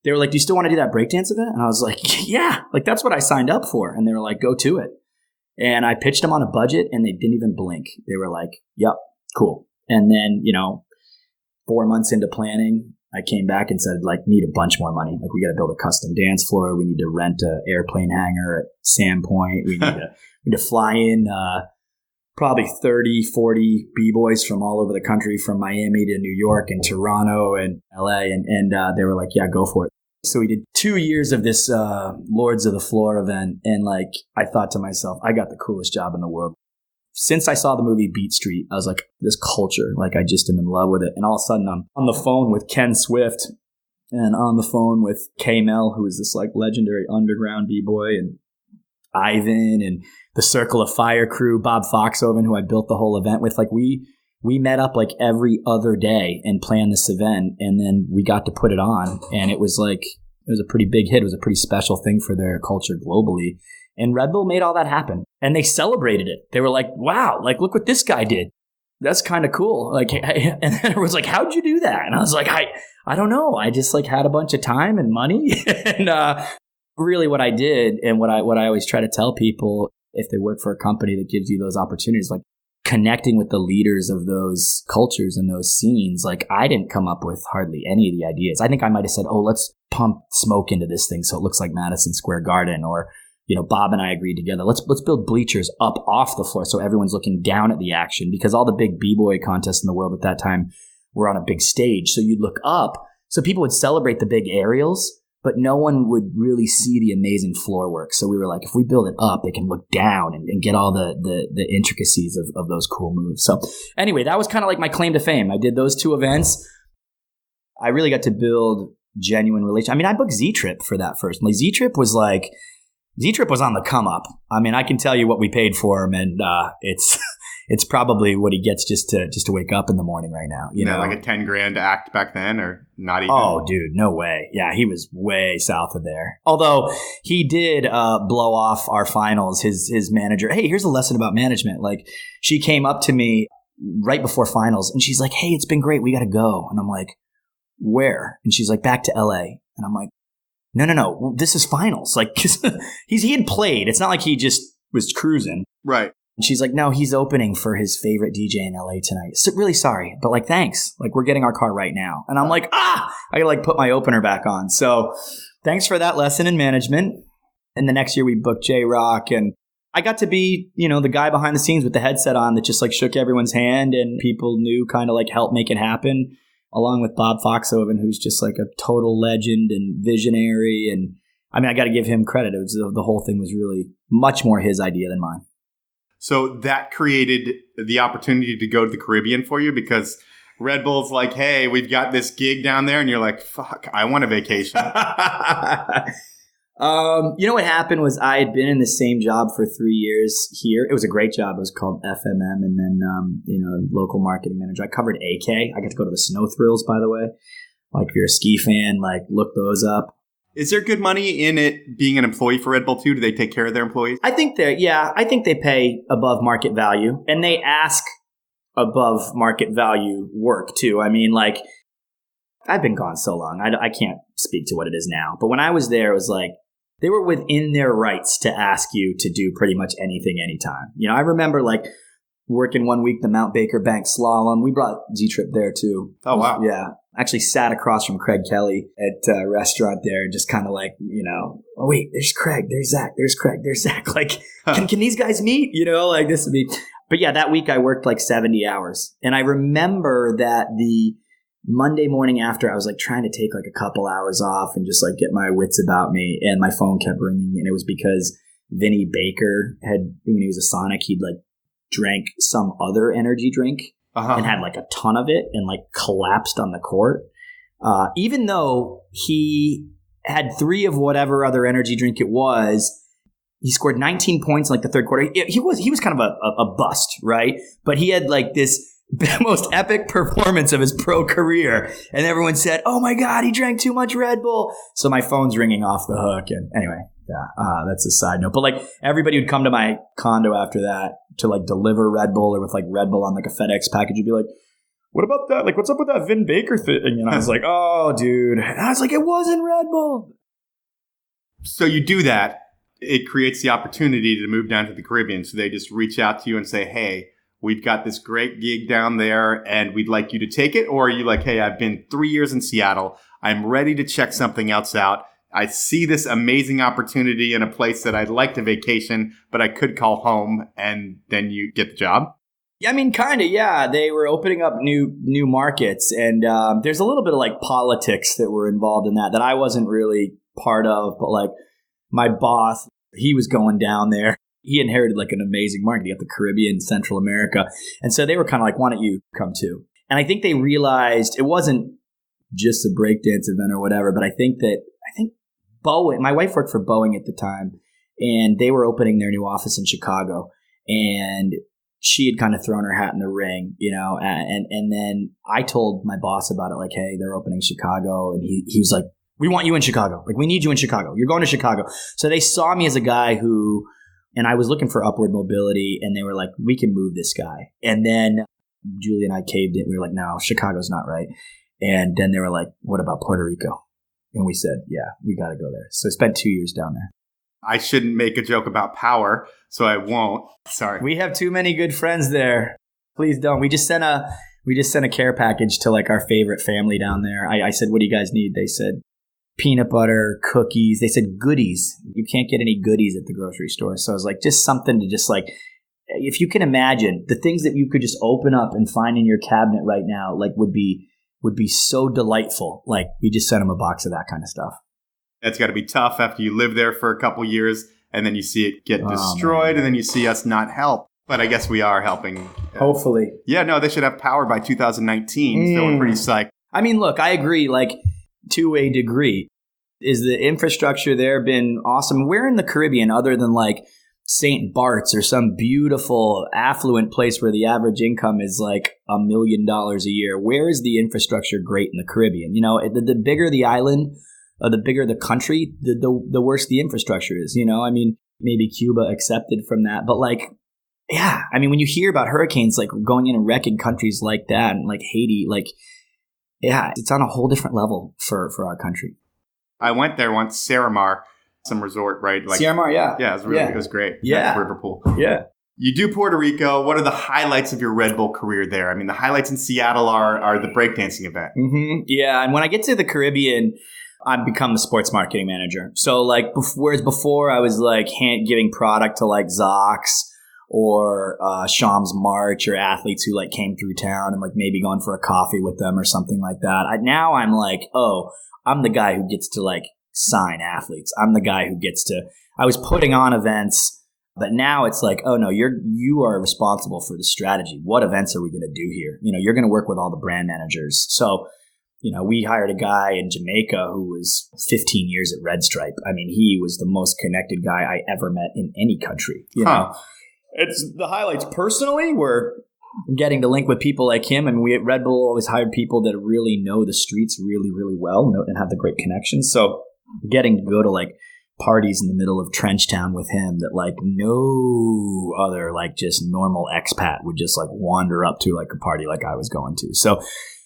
they were like, do you still want to do that breakdance event? And I was like, yeah, like that's what I signed up for. And they were like, go to it. And I pitched them on a budget and they didn't even blink. They were like, yep, cool. And then, 4 months into planning, I came back and said, like, need a bunch more money. Like, we got to build a custom dance floor. We need to rent an airplane hangar at Sandpoint. We need to fly in probably 30, 40 B-boys from all over the country, from Miami to New York and Toronto and LA. And they were like, yeah, go for it. So we did 2 years of this Lords of the Floor event. And like, I thought to myself, I got the coolest job in the world. Since I saw the movie Beat Street, I was like, this culture, like I just am in love with it. And all of a sudden I'm on the phone with Ken Swift and on the phone with K-Mel, who is this like legendary underground B-boy, and Ivan and the Circle of Fire crew, Bob Foxhoven, who I built the whole event with. Like we met up like every other day and planned this event. And then we got to put it on. And it was like, it was a pretty big hit. It was a pretty special thing for their culture globally. And Red Bull made all that happen. And they celebrated it. They were like, wow, like, look what this guy did. That's kind of cool. Like, and then it was like, how'd you do that? And I was like, I don't know. I just like had a bunch of time and money. And really what I did, and what I always try to tell people, if they work for a company that gives you those opportunities, like connecting with the leaders of those cultures and those scenes. Like, I didn't come up with hardly any of the ideas. I think I might have said, oh, let's pump smoke into this thing so it looks like Madison Square Garden. Or, Bob and I agreed together, let's build bleachers up off the floor so everyone's looking down at the action, because all the big B-boy contests in the world at that time were on a big stage. So you'd look up, so people would celebrate the big aerials, but no one would really see the amazing floor work. So we were like, if we build it up, they can look down and get all the intricacies of those cool moves. So anyway, that was kind of like my claim to fame. I did those two events. I really got to build genuine relations. I mean, I booked Z-Trip for that first. Like, Z-Trip was on the come up. I mean, I can tell you what we paid for him, and it's probably what he gets just to wake up in the morning right now. You know, like a $10,000 act back then, or not even. Oh, dude, no way. Yeah, he was way south of there. Although he did blow off our finals. His manager. Hey, here's a lesson about management. Like, she came up to me right before finals, and she's like, "Hey, it's been great. We got to go." And I'm like, "Where?" And she's like, "Back to LA." And I'm like, No. This is finals. Like, he had played. It's not like he just was cruising. Right. And she's like, no, he's opening for his favorite DJ in LA tonight. So really sorry, but like, thanks. Like, we're getting our car right now. And I'm like, I gotta like put my opener back on. So thanks for that lesson in management. And the next year we booked J-Rock, and I got to be, the guy behind the scenes with the headset on that just like shook everyone's hand, and people knew kind of like helped make it happen, along with Bob Foxhoven, who's just like a total legend and visionary. And I mean, I got to give him credit. The whole thing was really much more his idea than mine. So that created the opportunity to go to the Caribbean for you, because Red Bull's like, hey, we've got this gig down there. And you're like, fuck, I want a vacation. What happened was I had been in the same job for 3 years here. It was a great job. It was called FMM, and then, local marketing manager. I covered AK. I got to go to the snow thrills, by the way. Like, if you're a ski fan, like, look those up. Is there good money in it being an employee for Red Bull too? Do they take care of their employees? I think they pay above market value, and they ask above market value work too. I mean, like, I've been gone so long. I can't speak to what it is now. But when I was there, it was like, they were within their rights to ask you to do pretty much anything, anytime. I remember like working one week the Mount Baker Bank Slalom. We brought Z-Trip there too. Oh, wow. Yeah. Actually sat across from Craig Kelly at a restaurant there, just kind of like, oh wait, there's Craig, there's Zach, there's Craig, there's Zach. Like, can these guys meet? Like this would be. But yeah, that week I worked like 70 hours. And I remember that the Monday morning after, I was like trying to take like a couple hours off and just like get my wits about me, and my phone kept ringing, and it was because Vinny Baker when he was a Sonic, he'd like drank some other energy drink and had like a ton of it and like collapsed on the court. Even though he had 3 of whatever other energy drink it was, he scored 19 points in like the third quarter. He was kind of a bust, right? But he had like this most epic performance of his pro career, and everyone said, oh my God, he drank too much Red Bull. So my phone's ringing off the hook. And anyway, that's a side note. But like, everybody would come to my condo after that to like deliver Red Bull, or with like Red Bull on like a FedEx package. You'd be like, what about that? Like, what's up with that Vin Baker thing? And I was like, oh dude. And I was like, it wasn't Red Bull. So you do that. It creates the opportunity to move down to the Caribbean. So they just reach out to you and say, hey, we've got this great gig down there and we'd like you to take it. Or are you like, hey, I've been 3 years in Seattle. I'm ready to check something else out. I see this amazing opportunity in a place that I'd like to vacation, but I could call home, and then you get the job? Yeah, I mean, kind of, yeah. They were opening up new markets, and there's a little bit of like politics that were involved in that I wasn't really part of, but like my boss, he was going down there. He inherited like an amazing market. He got the Caribbean, Central America. And so they were kind of like, why don't you come too? And I think they realized it wasn't just a breakdance event or whatever, but I think Boeing, my wife worked for Boeing at the time, and they were opening their new office in Chicago. And she had kind of thrown her hat in the ring, and then I told my boss about it, like, hey, they're opening Chicago. And he was like, we want you in Chicago. Like, we need you in Chicago. You're going to Chicago. So they saw me as a guy and I was looking for upward mobility, and they were like, we can move this guy. And then Julie and I caved it. We were like, no, Chicago's not right. And then they were like, what about Puerto Rico? And we said, yeah, we got to go there. So I spent 2 years down there. I shouldn't make a joke about power, so I won't. Sorry. We have too many good friends there. Please don't. We just sent a care package to like our favorite family down there. I said, what do you guys need? They said peanut butter, cookies. They said goodies. You can't get any goodies at the grocery store. So I was like, just something to just like, if you can imagine the things that you could just open up and find in your cabinet right now, like would be so delightful. Like, we just sent them a box of that kind of stuff. That's got to be tough after you live there for a couple years and then you see it get destroyed, and then you see us not help. But I guess we are helping. Hopefully. Yeah, no, they should have power by 2019. So we're pretty psyched. I mean, look, I agree, like, to a degree. Is the infrastructure there been awesome? Where in the Caribbean, other than like St. Bart's or some beautiful affluent place where the average income is like $1 million a year, where is the infrastructure great in the Caribbean? The bigger the island, or the bigger the country, the worse the infrastructure is. I mean, maybe Cuba accepted from that, but like, yeah, I mean, when you hear about hurricanes like going in and wrecking countries like that, and like Haiti, like, yeah, it's on a whole different level for our country. I went there once, Saramar, some resort, right? Like, Saramar, yeah. Yeah, it was great. Yeah. Riverpool. Yeah. You do Puerto Rico. What are the highlights of your Red Bull career there? I mean, the highlights in Seattle are the breakdancing event. Mm-hmm. Yeah, and when I get to the Caribbean, I've become the sports marketing manager. So like, whereas before I was like giving product to like Zox or Shams March or athletes who like came through town and like maybe going for a coffee with them or something like that. Now I'm like, oh, I'm the guy who gets to like sign athletes. I'm the guy who gets to. I was putting on events, but now it's like, oh no, you are responsible for the strategy. What events are we going to do here? You're going to work with all the brand managers. So. We hired a guy in Jamaica who was 15 years at Red Stripe. I mean, he was the most connected guy I ever met in any country. You know, it's the highlights personally were getting to link with people like him. I mean, we at Red Bull always hired people that really know the streets really, really well and have the great connections. So getting to go to like parties in the middle of Trenchtown with him that like no other like just normal expat would just like wander up to like a party like I was going to.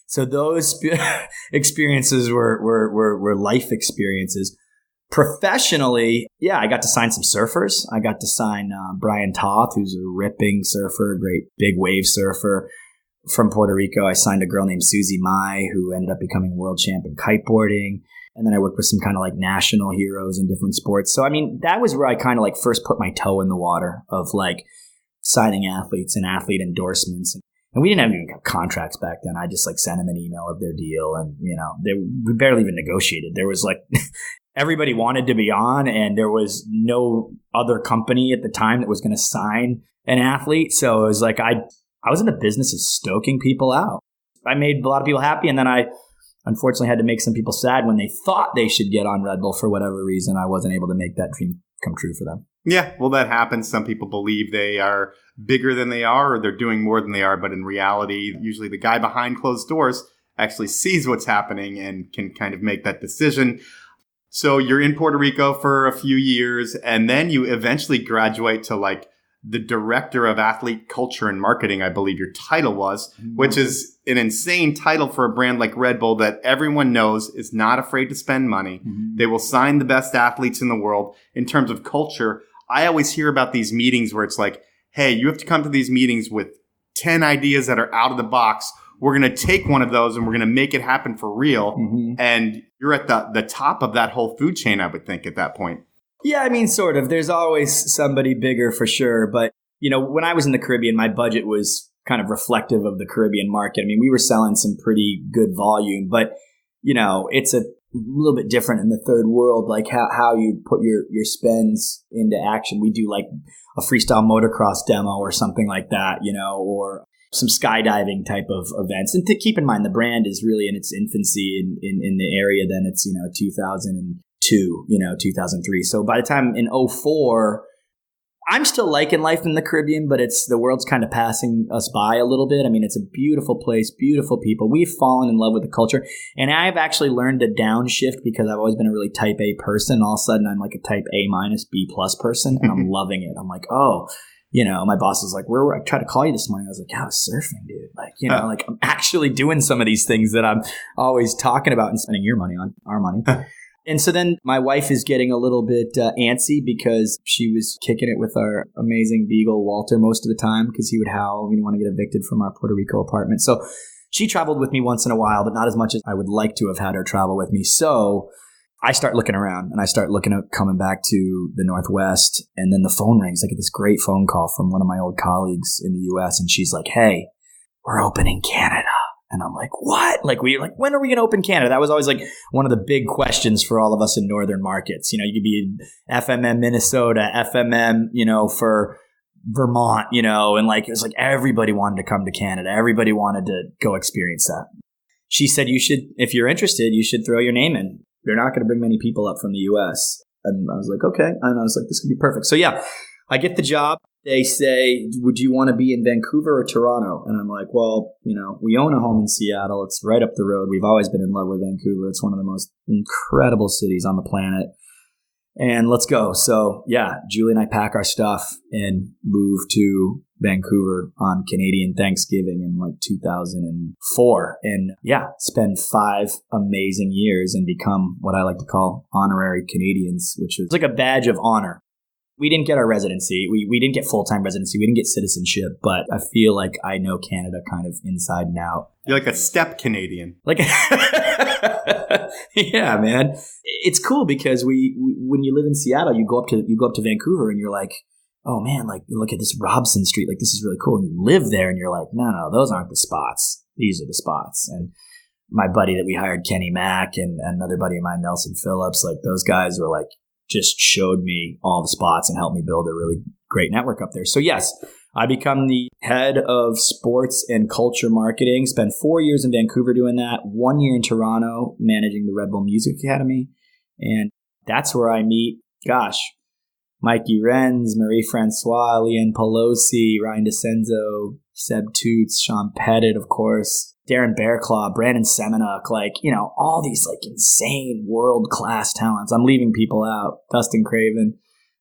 So those experiences were life experiences. Professionally, yeah, I got to sign some surfers. I got to sign Brian Toth, who's a ripping surfer, great big wave surfer from Puerto Rico. I signed a girl named Susie Mai, who ended up becoming world champ in kiteboarding. And then I worked with some kind of like national heroes in different sports. So, I mean, that was where I kind of like first put my toe in the water of like signing athletes and athlete endorsements. And we didn't even have contracts back then. I just like sent them an email of their deal, and we barely even negotiated. There was like everybody wanted to be on, and there was no other company at the time that was going to sign an athlete. So it was like I was in the business of stoking people out. I made a lot of people happy, and then I unfortunately had to make some people sad when they thought they should get on Red Bull for whatever reason. I wasn't able to make that dream come true for them. Yeah, well, that happens. Some people believe they are bigger than they are or they're doing more than they are. But in reality, usually the guy behind closed doors actually sees what's happening and can kind of make that decision. So you're in Puerto Rico for a few years, and then you eventually graduate to like the director of athlete culture and marketing, I believe your title was, which is an insane title for a brand like Red Bull that everyone knows is not afraid to spend money. Mm-hmm. They will sign the best athletes in the world. In terms of culture, I always hear about these meetings where it's like, hey, you have to come to these meetings with 10 ideas that are out of the box. We're going to take one of those and we're going to make it happen for real. Mm-hmm. And you're at the top of that whole food chain, I would think, at that point. Yeah, I mean, sort of. There's always somebody bigger for sure. But, when I was in the Caribbean, my budget was kind of reflective of the Caribbean market. I mean, we were selling some pretty good volume, but, it's a little bit different in the third world, like how you put your spends into action. We do like a freestyle motocross demo or something like that, or some skydiving type of events. And to keep in mind, the brand is really in its infancy in the area. Then it's, 2002, 2003. So by the time in 2004, I'm still liking life in the Caribbean, but the world's kind of passing us by a little bit. I mean, it's a beautiful place, beautiful people. We've fallen in love with the culture. And I've actually learned to downshift because I've always been a really type A person. All of a sudden, I'm like a type A minus B plus person, and I'm loving it. I'm like, oh, my boss was like, I tried to call you this morning. I was like, yeah, I was surfing, dude. Like, like I'm actually doing some of these things that I'm always talking about and spending your money on, our money. And so then my wife is getting a little bit antsy because she was kicking it with our amazing beagle, Walter, most of the time because he would howl. We didn't want to get evicted from our Puerto Rico apartment. So she traveled with me once in a while, but not as much as I would like to have had her travel with me. So I start looking around and I start looking at coming back to the Northwest. And then the phone rings. I get this great phone call from one of my old colleagues in the U.S. And she's like, hey, we're opening Canada. And I'm like, what? When are we going to open Canada? That was always like one of the big questions for all of us in northern markets. You could be in FMM Minnesota, FMM, for Vermont, and like, it was like everybody wanted to come to Canada. Everybody wanted to go experience that. She said, if you're interested, you should throw your name in. They're not going to bring many people up from the US. And I was like, okay. And I was like, this could be perfect. So yeah, I get the job. They say, would you want to be in Vancouver or Toronto? And I'm like, well, we own a home in Seattle. It's right up the road. We've always been in love with Vancouver. It's one of the most incredible cities on the planet. And let's go. So yeah, Julie and I pack our stuff and move to Vancouver on Canadian Thanksgiving in like 2004. And yeah, spend 5 amazing years and become what I like to call honorary Canadians, which is like a badge of honor. We didn't get our residency. We didn't get full-time residency. We didn't get citizenship, but I feel like I know Canada kind of inside and out. You're like a step Canadian. Like, yeah, man. It's cool because when you live in Seattle, you go up to Vancouver and you're like, oh man, like look at this Robson Street. Like this is really cool. And you live there and you're like, no, those aren't the spots. These are the spots. And my buddy that we hired, Kenny Mack, and another buddy of mine, Nelson Phillips, like those guys were like, just showed me all the spots and helped me build a really great network up there. So yes, I become the head of sports and culture marketing, spent 4 years in Vancouver doing that, 1 year in Toronto managing the Red Bull Music Academy. And that's where I meet, Mikey Renz, Marie Francois, Leanne Pelosi, Ryan DeCenzo, Seb Toots, Sean Pettit, of course, Darren Bearclaw, Brandon Semenuk, like, all these like insane world-class talents. I'm leaving people out. Dustin Craven.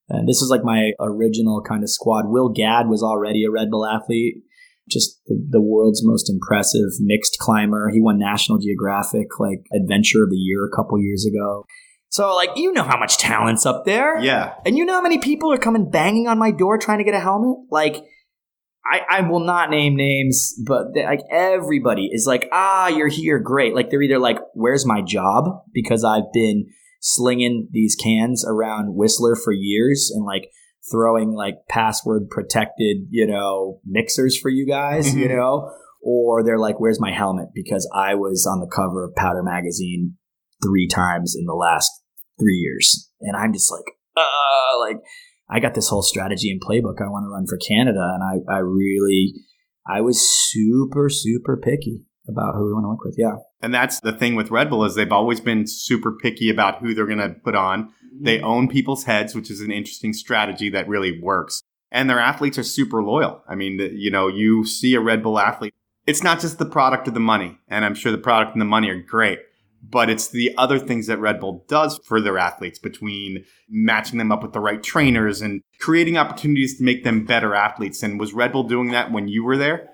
And this is like my original kind of squad. Will Gadd was already a Red Bull athlete, just the world's most impressive mixed climber. He won National Geographic like Adventure of the Year a couple years ago. So like, how much talent's up there. Yeah. And how many people are coming banging on my door trying to get a helmet? Like, I will not name names, but like everybody is like, you're here, great. Like they're either like, where's my job? Because I've been slinging these cans around Whistler for years and like throwing like password protected, mixers for you guys, or they're like, where's my helmet? Because I was on the cover of Powder Magazine 3 times in the last 3 years. And I'm just like, I got this whole strategy and playbook I want to run for Canada. And I was super, super picky about who we want to work with. Yeah. And that's the thing with Red Bull is they've always been super picky about who they're going to put on. They own people's heads, which is an interesting strategy that really works. And their athletes are super loyal. I mean, you see a Red Bull athlete, it's not just the product or the money. And I'm sure the product and the money are great. But it's the other things that Red Bull does for their athletes, between matching them up with the right trainers and creating opportunities to make them better athletes. And was Red Bull doing that when you were there?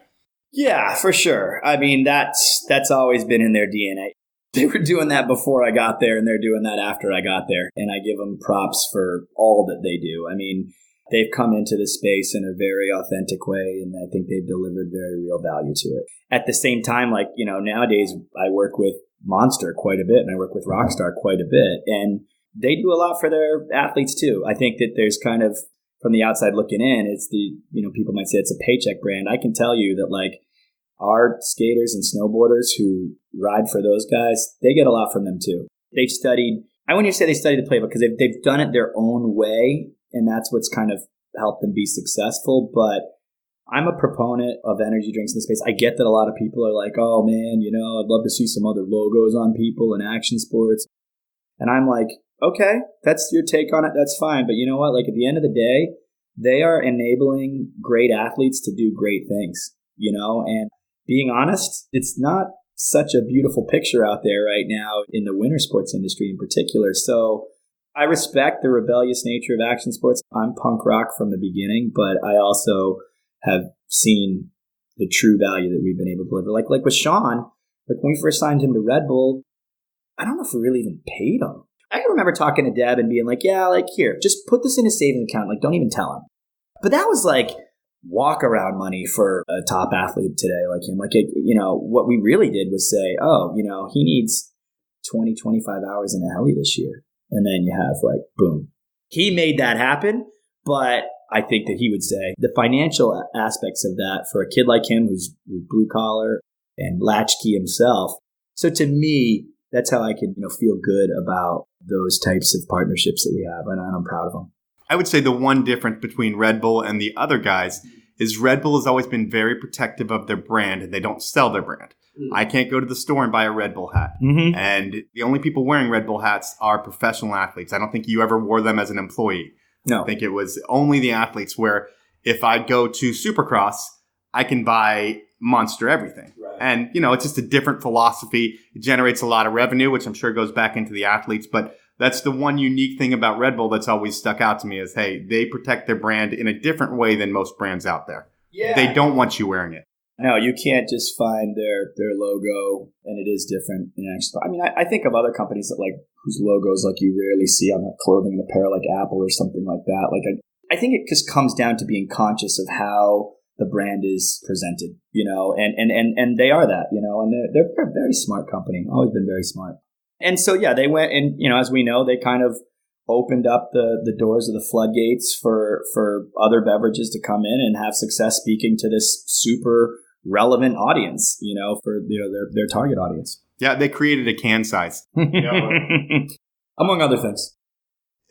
Yeah, for sure. I mean, that's always been in their DNA. They were doing that before I got there, and they're doing that after I got there. And I give them props for all that they do. I mean, they've come into the space in a very authentic way, and I think they've delivered very real value to it. At the same time, like, nowadays I work with Monster quite a bit, and I work with Rockstar quite a bit, and they do a lot for their athletes too. I think that there's kind of, from the outside looking in, it's people might say it's a paycheck brand. I can tell you that like our skaters and snowboarders who ride for those guys, they get a lot from them too. They've studied, I wouldn't even say they studied the playbook because they've done it their own way, and that's what's kind of helped them be successful. But I'm a proponent of energy drinks in the space. I get that a lot of people are like, oh man, I'd love to see some other logos on people in action sports. And I'm like, okay, that's your take on it. That's fine. But you know what? Like at the end of the day, they are enabling great athletes to do great things, and being honest, it's not such a beautiful picture out there right now in the winter sports industry in particular. So I respect the rebellious nature of action sports. I'm punk rock from the beginning, but I also have seen the true value that we've been able to deliver. Like with Sean, like when we first signed him to Red Bull, I don't know if we really even paid him. I can remember talking to Deb and being like, yeah, like here, just put this in a savings account. Like, don't even tell him. But that was like walk around money for a top athlete today like him. Like, what we really did was say, oh, he needs 20, 25 hours in a heli this year. And then you have like, boom. He made that happen, but I think that he would say the financial aspects of that for a kid like him who's blue collar and latchkey himself. So to me, that's how I can feel good about those types of partnerships that we have, and I'm proud of them. I would say the one difference between Red Bull and the other guys is Red Bull has always been very protective of their brand, and they don't sell their brand. I can't go to the store and buy a Red Bull hat. Mm-hmm. And the only people wearing Red Bull hats are professional athletes. I don't think you ever wore them as an employee. No. I think it was only the athletes, where if I go to Supercross, I can buy Monster everything. Right. And, it's just a different philosophy. It generates a lot of revenue, which I'm sure goes back into the athletes. But that's the one unique thing about Red Bull that's always stuck out to me is, hey, they protect their brand in a different way than most brands out there. Yeah. They don't want you wearing it. No, you can't just find their logo, and it is different in action. I mean, I think of other companies that like whose logos like you rarely see on the clothing and apparel, like Apple or something like that. Like I think it just comes down to being conscious of how the brand is presented, and they are that, and they're a very smart company, always been very smart. And so, yeah, they went and, as we know, they kind of opened up the doors of the floodgates for other beverages to come in and have success speaking to this super relevant audience, for their target audience. Yeah, they created a can size. Among other things.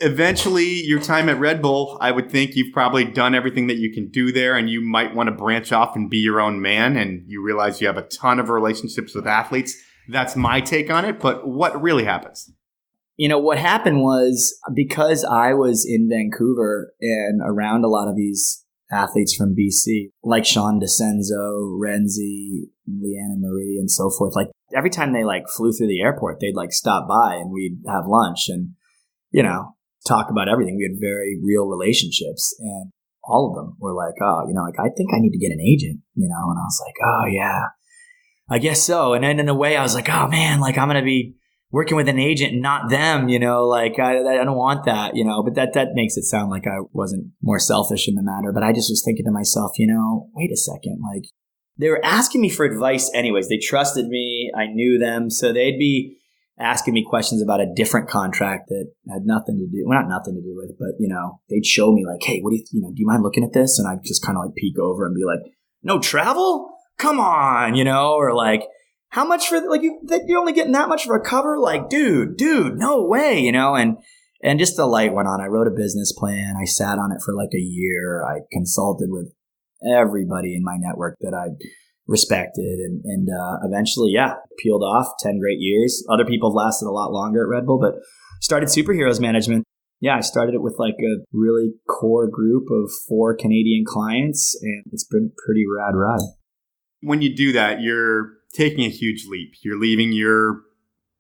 Eventually, your time at Red Bull, I would think you've probably done everything that you can do there, and you might want to branch off and be your own man, and you realize you have a ton of relationships with athletes. That's my take on it, but what really happens? What happened was, because I was in Vancouver and around a lot of these athletes from BC, like Sean DeCenzo, Renzi, Leanna Marie, and so forth, like every time they flew through the airport, they'd stop by and we'd have lunch and, talk about everything. We had very real relationships, and all of them were like, oh, I think I need to get an agent, and I was like, oh yeah, I guess so. And then in a way I was like, oh man, I'm going to be working with an agent and not them, I don't want that, but that makes it sound like I wasn't more selfish in the matter. But I just was thinking to myself, wait a second, they were asking me for advice anyways. They trusted me. I knew them. So they'd be asking me questions about a different contract that had nothing to do, well, not nothing to do with, but, they'd show me hey, what do you mind looking at this? And I'd just kind of peek over and be like, no travel? Come on, or how much for, you're only getting that much for a cover? Dude, no way, and just the light went on. I wrote a business plan. I sat on it for a year. I consulted with everybody in my network that I respected, and eventually, peeled off 10 great years. Other people have lasted a lot longer at Red Bull, but started Superheroes Management. Yeah, I started it with a really core group of 4 Canadian clients, and it's been a pretty rad ride. When you do that, you're taking a huge leap. You're leaving your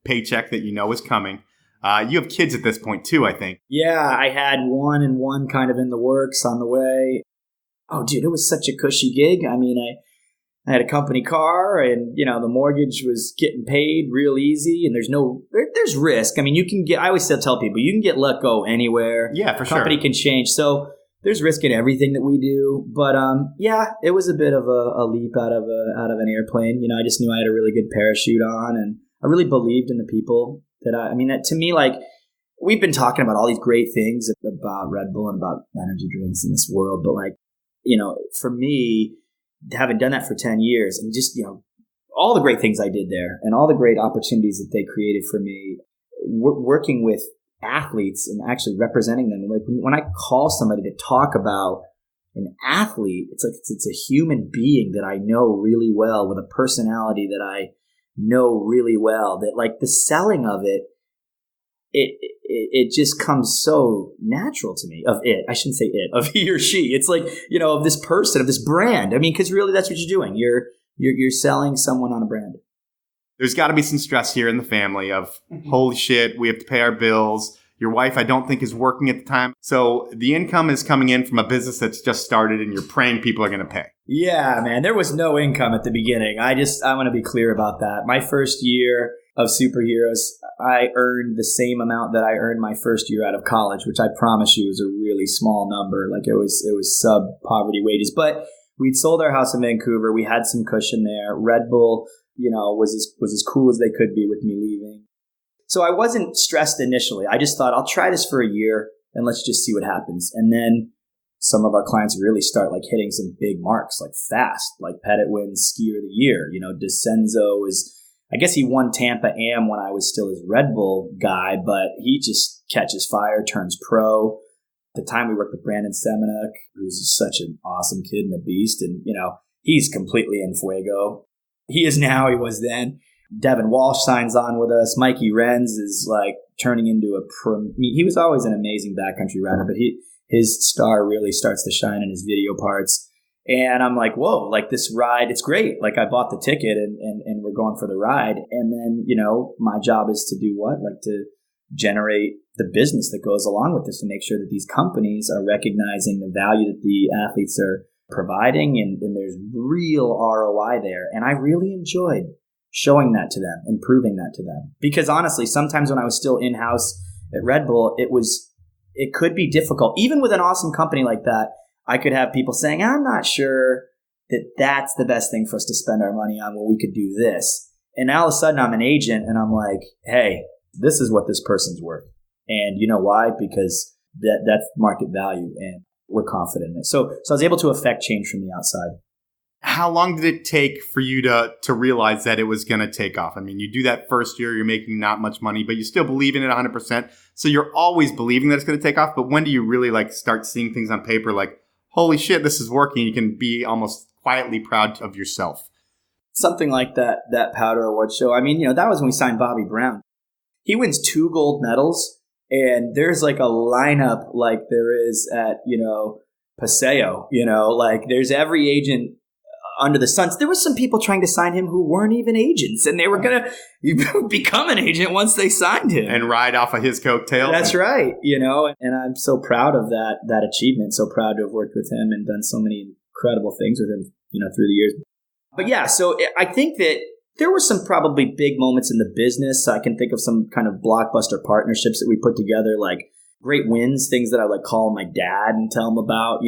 paycheck that is coming. You have kids at this point too, I think. Yeah, I had one kind of in the works on the way. Oh, dude, it was such a cushy gig. I mean, I had a company car, and the mortgage was getting paid real easy, and there's risk. I mean, I always tell people, you can get let go anywhere. Yeah, for sure. Company can change. So there's risk in everything that we do. But it was a bit of a leap out of an airplane. I just knew I had a really good parachute on, and I really believed in the people that to me, we've been talking about all these great things about Red Bull and about energy drinks in this world, but for me, having done that for 10 years and just, all the great things I did there and all the great opportunities that they created for me, working with athletes and actually representing them. When I call somebody to talk about an athlete, it's it's a human being that I know really well, with a personality that I know really well, that the selling of it just comes so natural to me. I shouldn't say it, of he or she. It's of this person, of this brand. I mean, because really that's what you're doing. You're selling someone on a brand. There's got to be some stress here in the family of, holy shit, we have to pay our bills. Your wife, I don't think, is working at the time. So the income is coming in from a business that's just started, and you're praying people are going to pay. Yeah, man. There was no income at the beginning. I want to be clear about that. My first year of Superheroes, I earned the same amount that I earned my first year out of college, which I promise you is a really small number. It was sub poverty wages. But we'd sold our house in Vancouver. We had some cushion there. Red Bull, was as cool as they could be with me leaving. So I wasn't stressed initially. I just thought, I'll try this for a year and let's just see what happens. And then some of our clients really start hitting some big marks, fast, Pettit wins Skier of the Year. DeCenzo I guess he won Tampa Am when I was still his Red Bull guy, but he just catches fire, turns pro. At the time we worked with Brandon Semenuk, who's such an awesome kid and a beast. And, he's completely en fuego. He is now, he was then. Devin Walsh signs on with us. Mikey Renz is turning into he was always an amazing backcountry rider, but his star really starts to shine in his video parts. And I'm like, whoa, this ride, it's great. I bought the ticket and we're going for the ride. And then, my job is to do what? To generate the business that goes along with this, to make sure that these companies are recognizing the value that the athletes are providing, and there's real ROI there. And I really enjoyed showing that to them and proving that to them. Because honestly, sometimes when I was still in-house at Red Bull, it was it could be difficult. Even with an awesome company like that, I could have people saying, I'm not sure that that's the best thing for us to spend our money on. Well, we could do this. And now all of a sudden I'm an agent and I'm like, hey, this is what this person's worth. And you know why? Because that's market value and we're confident in it. So I was able to affect change from the outside. How long did it take for you to realize that it was going to take off? I mean, you do that first year, you're making not much money, but you still believe in it 100%. So you're always believing that it's going to take off. But when do you really like start seeing things on paper like, holy shit, this is working? You can be almost quietly proud of yourself. Something like that Powder Award show. I mean, that was when we signed Bobby Brown. He wins 2 gold medals, and there's like a lineup like there is at, Paseo, like there's every agent under the sun. There was some people trying to sign him who weren't even agents, and they were going to become an agent once they signed him. And ride off of his coattails. That's right, and I'm so proud of that achievement, so proud to have worked with him and done so many incredible things with him, through the years. But yeah, so I think that there were some probably big moments in the business. I can think of some kind of blockbuster partnerships that we put together, like great wins, things that I like call my dad and tell him about,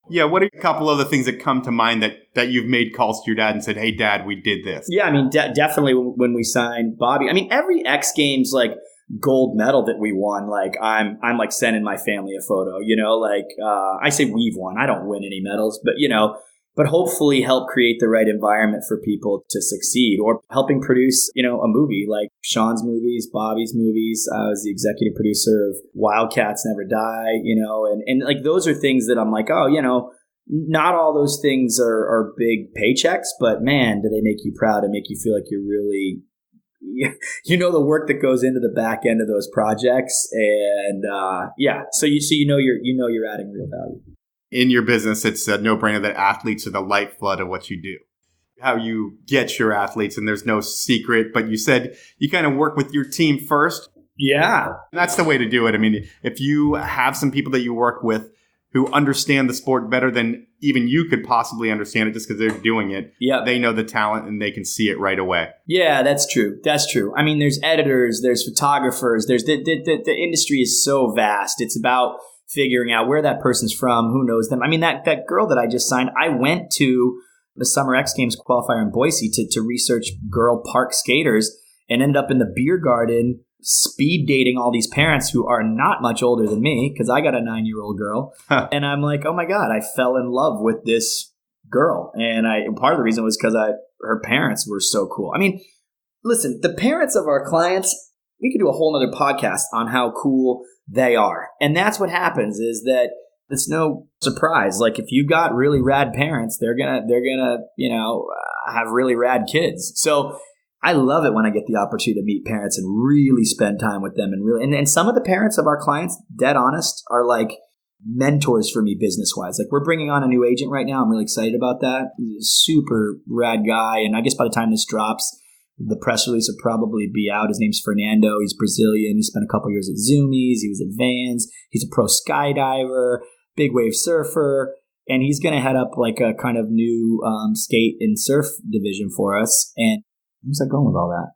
Yeah, what are a couple of the things that come to mind that you've made calls to your dad and said, hey, Dad, we did this? Yeah, I mean, definitely when we signed Bobby. I mean, every X Games, like, gold medal that we won, like, I'm like sending my family a photo, I say we've won. I don't win any medals, but hopefully help create the right environment for people to succeed, or helping produce, a movie like Sean's movies, Bobby's movies. I was the executive producer of Wildcats Never Die, and like those are things that I'm like, oh, not all those things are big paychecks, but man, do they make you proud and make you feel like you're really, the work that goes into the back end of those projects. And so you're adding real value. In your business, it's a no-brainer that athletes are the lifeblood of what you do. How you get your athletes, and there's no secret, but you said you kind of work with your team first. Yeah. That's the way to do it. I mean, if you have some people that you work with who understand the sport better than even you could possibly understand it just because they're doing it, they know the talent and they can see it right away. Yeah, that's true. That's true. I mean, there's editors, there's photographers, there's the industry is so vast. It's about figuring out where that person's from, who knows them. I mean, that girl that I just signed, I went to the Summer X Games qualifier in Boise to research girl park skaters and ended up in the beer garden speed dating all these parents who are not much older than me, because I got a 9-year-old girl. Huh. And I'm like, oh my God, I fell in love with this girl. And part of the reason was because her parents were so cool. I mean, listen, the parents of our clients, we could do a whole nother podcast on how cool they are. And that's what happens, is that it's no surprise. Like, if you got really rad parents, they're gonna have really rad kids. So I love it when I get the opportunity to meet parents and really spend time with them, and some of the parents of our clients, dead honest, are like mentors for me business wise. Like, we're bringing on a new agent right now. I'm really excited about that. He's a super rad guy, and I guess by the time this drops, the press release will probably be out. His name's Fernando. He's Brazilian. He spent a couple years at Zoomies. He was at Vans. He's a pro skydiver, big wave surfer, and he's going to head up like a kind of new skate and surf division for us. And how's that going with all that?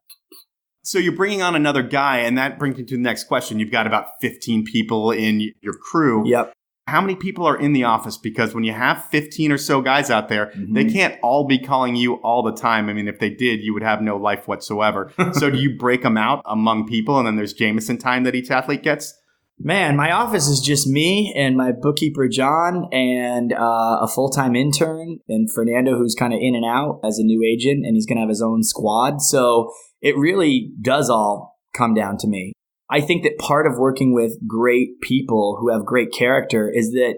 So you're bringing on another guy, and that brings me to the next question. You've got about 15 people in your crew. Yep. How many people are in the office? Because when you have 15 or so guys out there, they can't all be calling you all the time. I mean, if they did, you would have no life whatsoever. So do you break them out among people, and then there's Jaimeson time that each athlete gets? Man, my office is just me and my bookkeeper, John, and a full-time intern, and Fernando, who's kind of in and out as a new agent, and he's going to have his own squad. So it really does all come down to me. I think that part of working with great people who have great character is that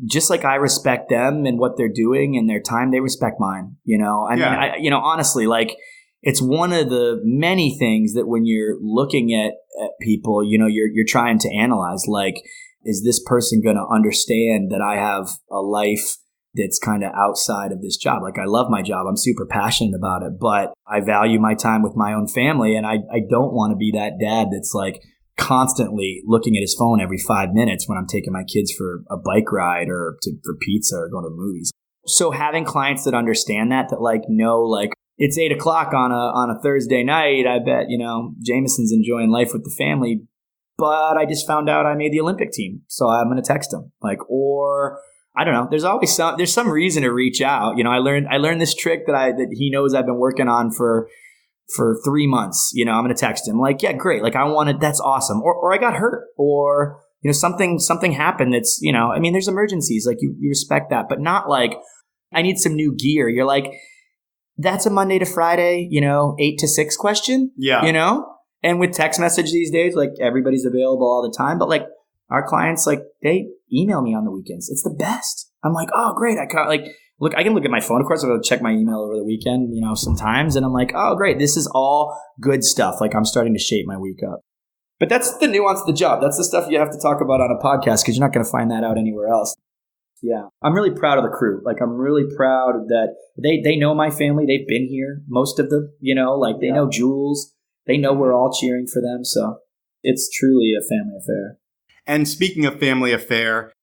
just like I respect them and what they're doing and their time, they respect mine. I mean, honestly, like, it's one of the many things that when you're looking at people, you're trying to analyze, like, is this person going to understand that I have a life that's kind of outside of this job? Like, I love my job. I'm super passionate about it, but I value my time with my own family. And I don't want to be that dad that's like constantly looking at his phone every 5 minutes when I'm taking my kids for a bike ride or for pizza or going to the movies. So having clients that understand that like, know, like, it's 8:00 on a Thursday night. I bet, Jameson's enjoying life with the family. but I just found out I made the Olympic team. So I'm going to text him. Or I don't know. There's some reason to reach out. I learned this trick that he knows I've been working on for 3 months. I'm going to text him yeah, great. I wanted, that's awesome. Or I got hurt, or, something happened that's, there's emergencies. You respect that, but not I need some new gear. You're that's a Monday to Friday, 8 to 6 question. Yeah. And with text message these days, everybody's available all the time, but our clients, they email me on the weekends. It's the best. I'm oh, great. I can look at my phone. Of course, I'll check my email over the weekend, sometimes. And I'm oh, great. This is all good stuff. I'm starting to shape my week up. But that's the nuance of the job. That's the stuff you have to talk about on a podcast because you're not going to find that out anywhere else. Yeah. I'm really proud of the crew. I'm really proud that they know my family. They've been here, most of them, they know Jules. They know we're all cheering for them. So it's truly a family affair. And speaking of family affair,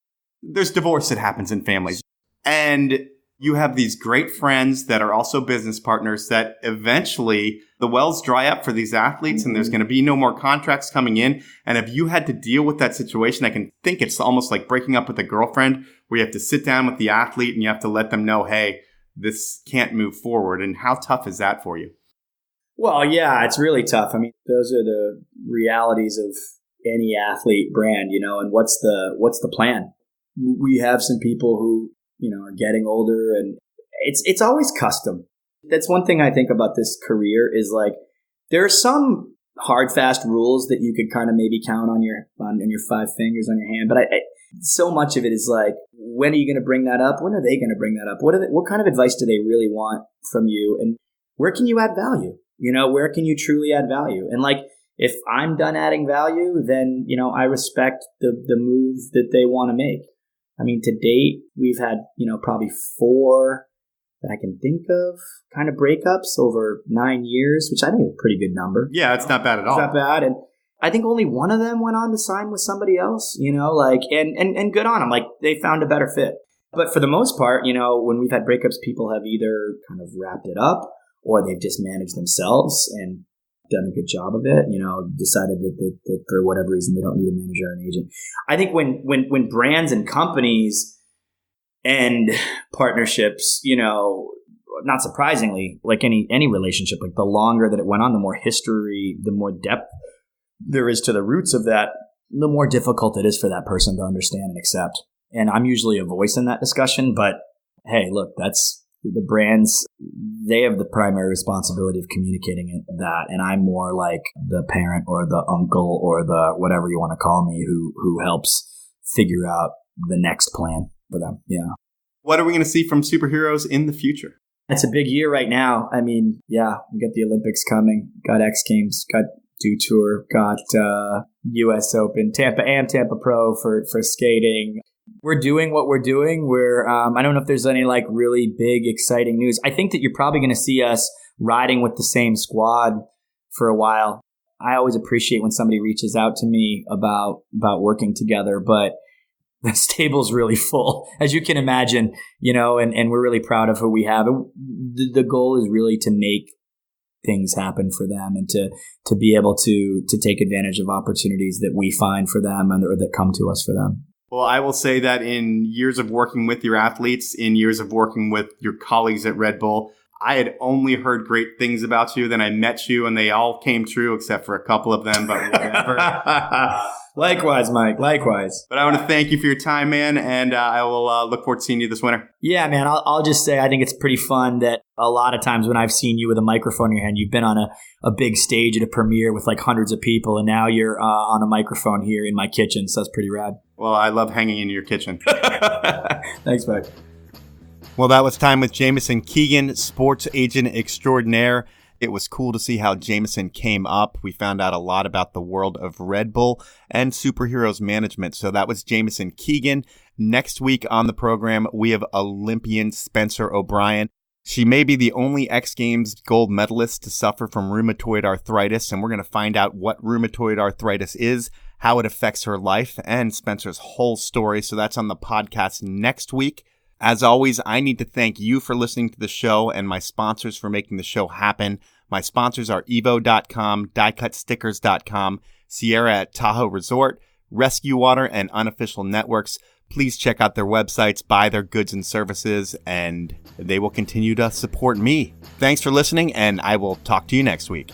there's divorce that happens in families. And you have these great friends that are also business partners that eventually the wells dry up for these athletes and there's going to be no more contracts coming in. And if you had to deal with that situation, I can think it's almost like breaking up with a girlfriend where you have to sit down with the athlete and you have to let them know, hey, this can't move forward. And how tough is that for you? Well, yeah, it's really tough. Those are the realities of any athlete brand, and what's the plan? We have some people who, are getting older, and it's always custom. That's one thing I think about this career is there are some hard, fast rules that you could kind of maybe count on your 5 fingers on your hand. But so much of it is when are you going to bring that up? When are they going to bring that up? What kind of advice do they really want from you? And where can you add value? Where can you truly add value? And if I'm done adding value, then, I respect the move that they want to make. To date, we've had, probably 4 that I can think of kind of breakups over 9 years, which I think is a pretty good number. Yeah, it's not bad at all. It's not bad. And I think only one of them went on to sign with somebody else, and good on them. They found a better fit. But for the most part, when we've had breakups, people have either kind of wrapped it up or they've just managed themselves and done a good job of it, decided that for whatever reason they don't need a manager or an agent. I think when brands and companies and partnerships, not surprisingly, any relationship, the longer that it went on, the more history, the more depth there is to the roots of that, the more difficult it is for that person to understand and accept. And I'm usually a voice in that discussion, but hey, look, that's the brands, they have the primary responsibility of communicating that. And I'm more like the parent or the uncle or the whatever you want to call me who helps figure out the next plan for them. Yeah. What are we going to see from superheroes in the future? It's a big year right now. We got the Olympics coming, got X Games, got Dew Tour, got US Open, Tampa Pro for skating. We're doing what we're doing. I don't know if there's any really big, exciting news. I think that you're probably going to see us riding with the same squad for a while. I always appreciate when somebody reaches out to me about working together, but the stable's really full, as you can imagine, and we're really proud of who we have. The goal is really to make things happen for them and to be able to take advantage of opportunities that we find for them or that come to us for them. Well, I will say that in years of working with your athletes, in years of working with your colleagues at Red Bull, I had only heard great things about you. Then I met you and they all came true except for a couple of them, but whatever. Likewise, Mike. Likewise. But I want to thank you for your time, man, and I will look forward to seeing you this winter. Yeah, man. I'll just say I think it's pretty fun that a lot of times when I've seen you with a microphone in your hand, you've been on a big stage at a premiere with hundreds of people, and now you're on a microphone here in my kitchen, so that's pretty rad. Well, I love hanging in your kitchen. Thanks, Mike. Well, that was time with Jaimeson Keegan, sports agent extraordinaire. It was cool to see how Jaimeson came up. We found out a lot about the world of Red Bull and superheroes management. So that was Jaimeson Keegan. Next week on the program, we have Olympian Spencer O'Brien. She may be the only X Games gold medalist to suffer from rheumatoid arthritis, and we're going to find out what rheumatoid arthritis is, how it affects her life, and Spencer's whole story. So that's on the podcast next week. As always, I need to thank you for listening to the show and my sponsors for making the show happen. My sponsors are evo.com, diecutstickers.com, Sierra at Tahoe Resort, Rescue Water, and Unofficial Networks. Please check out their websites, buy their goods and services, and they will continue to support me. Thanks for listening, and I will talk to you next week.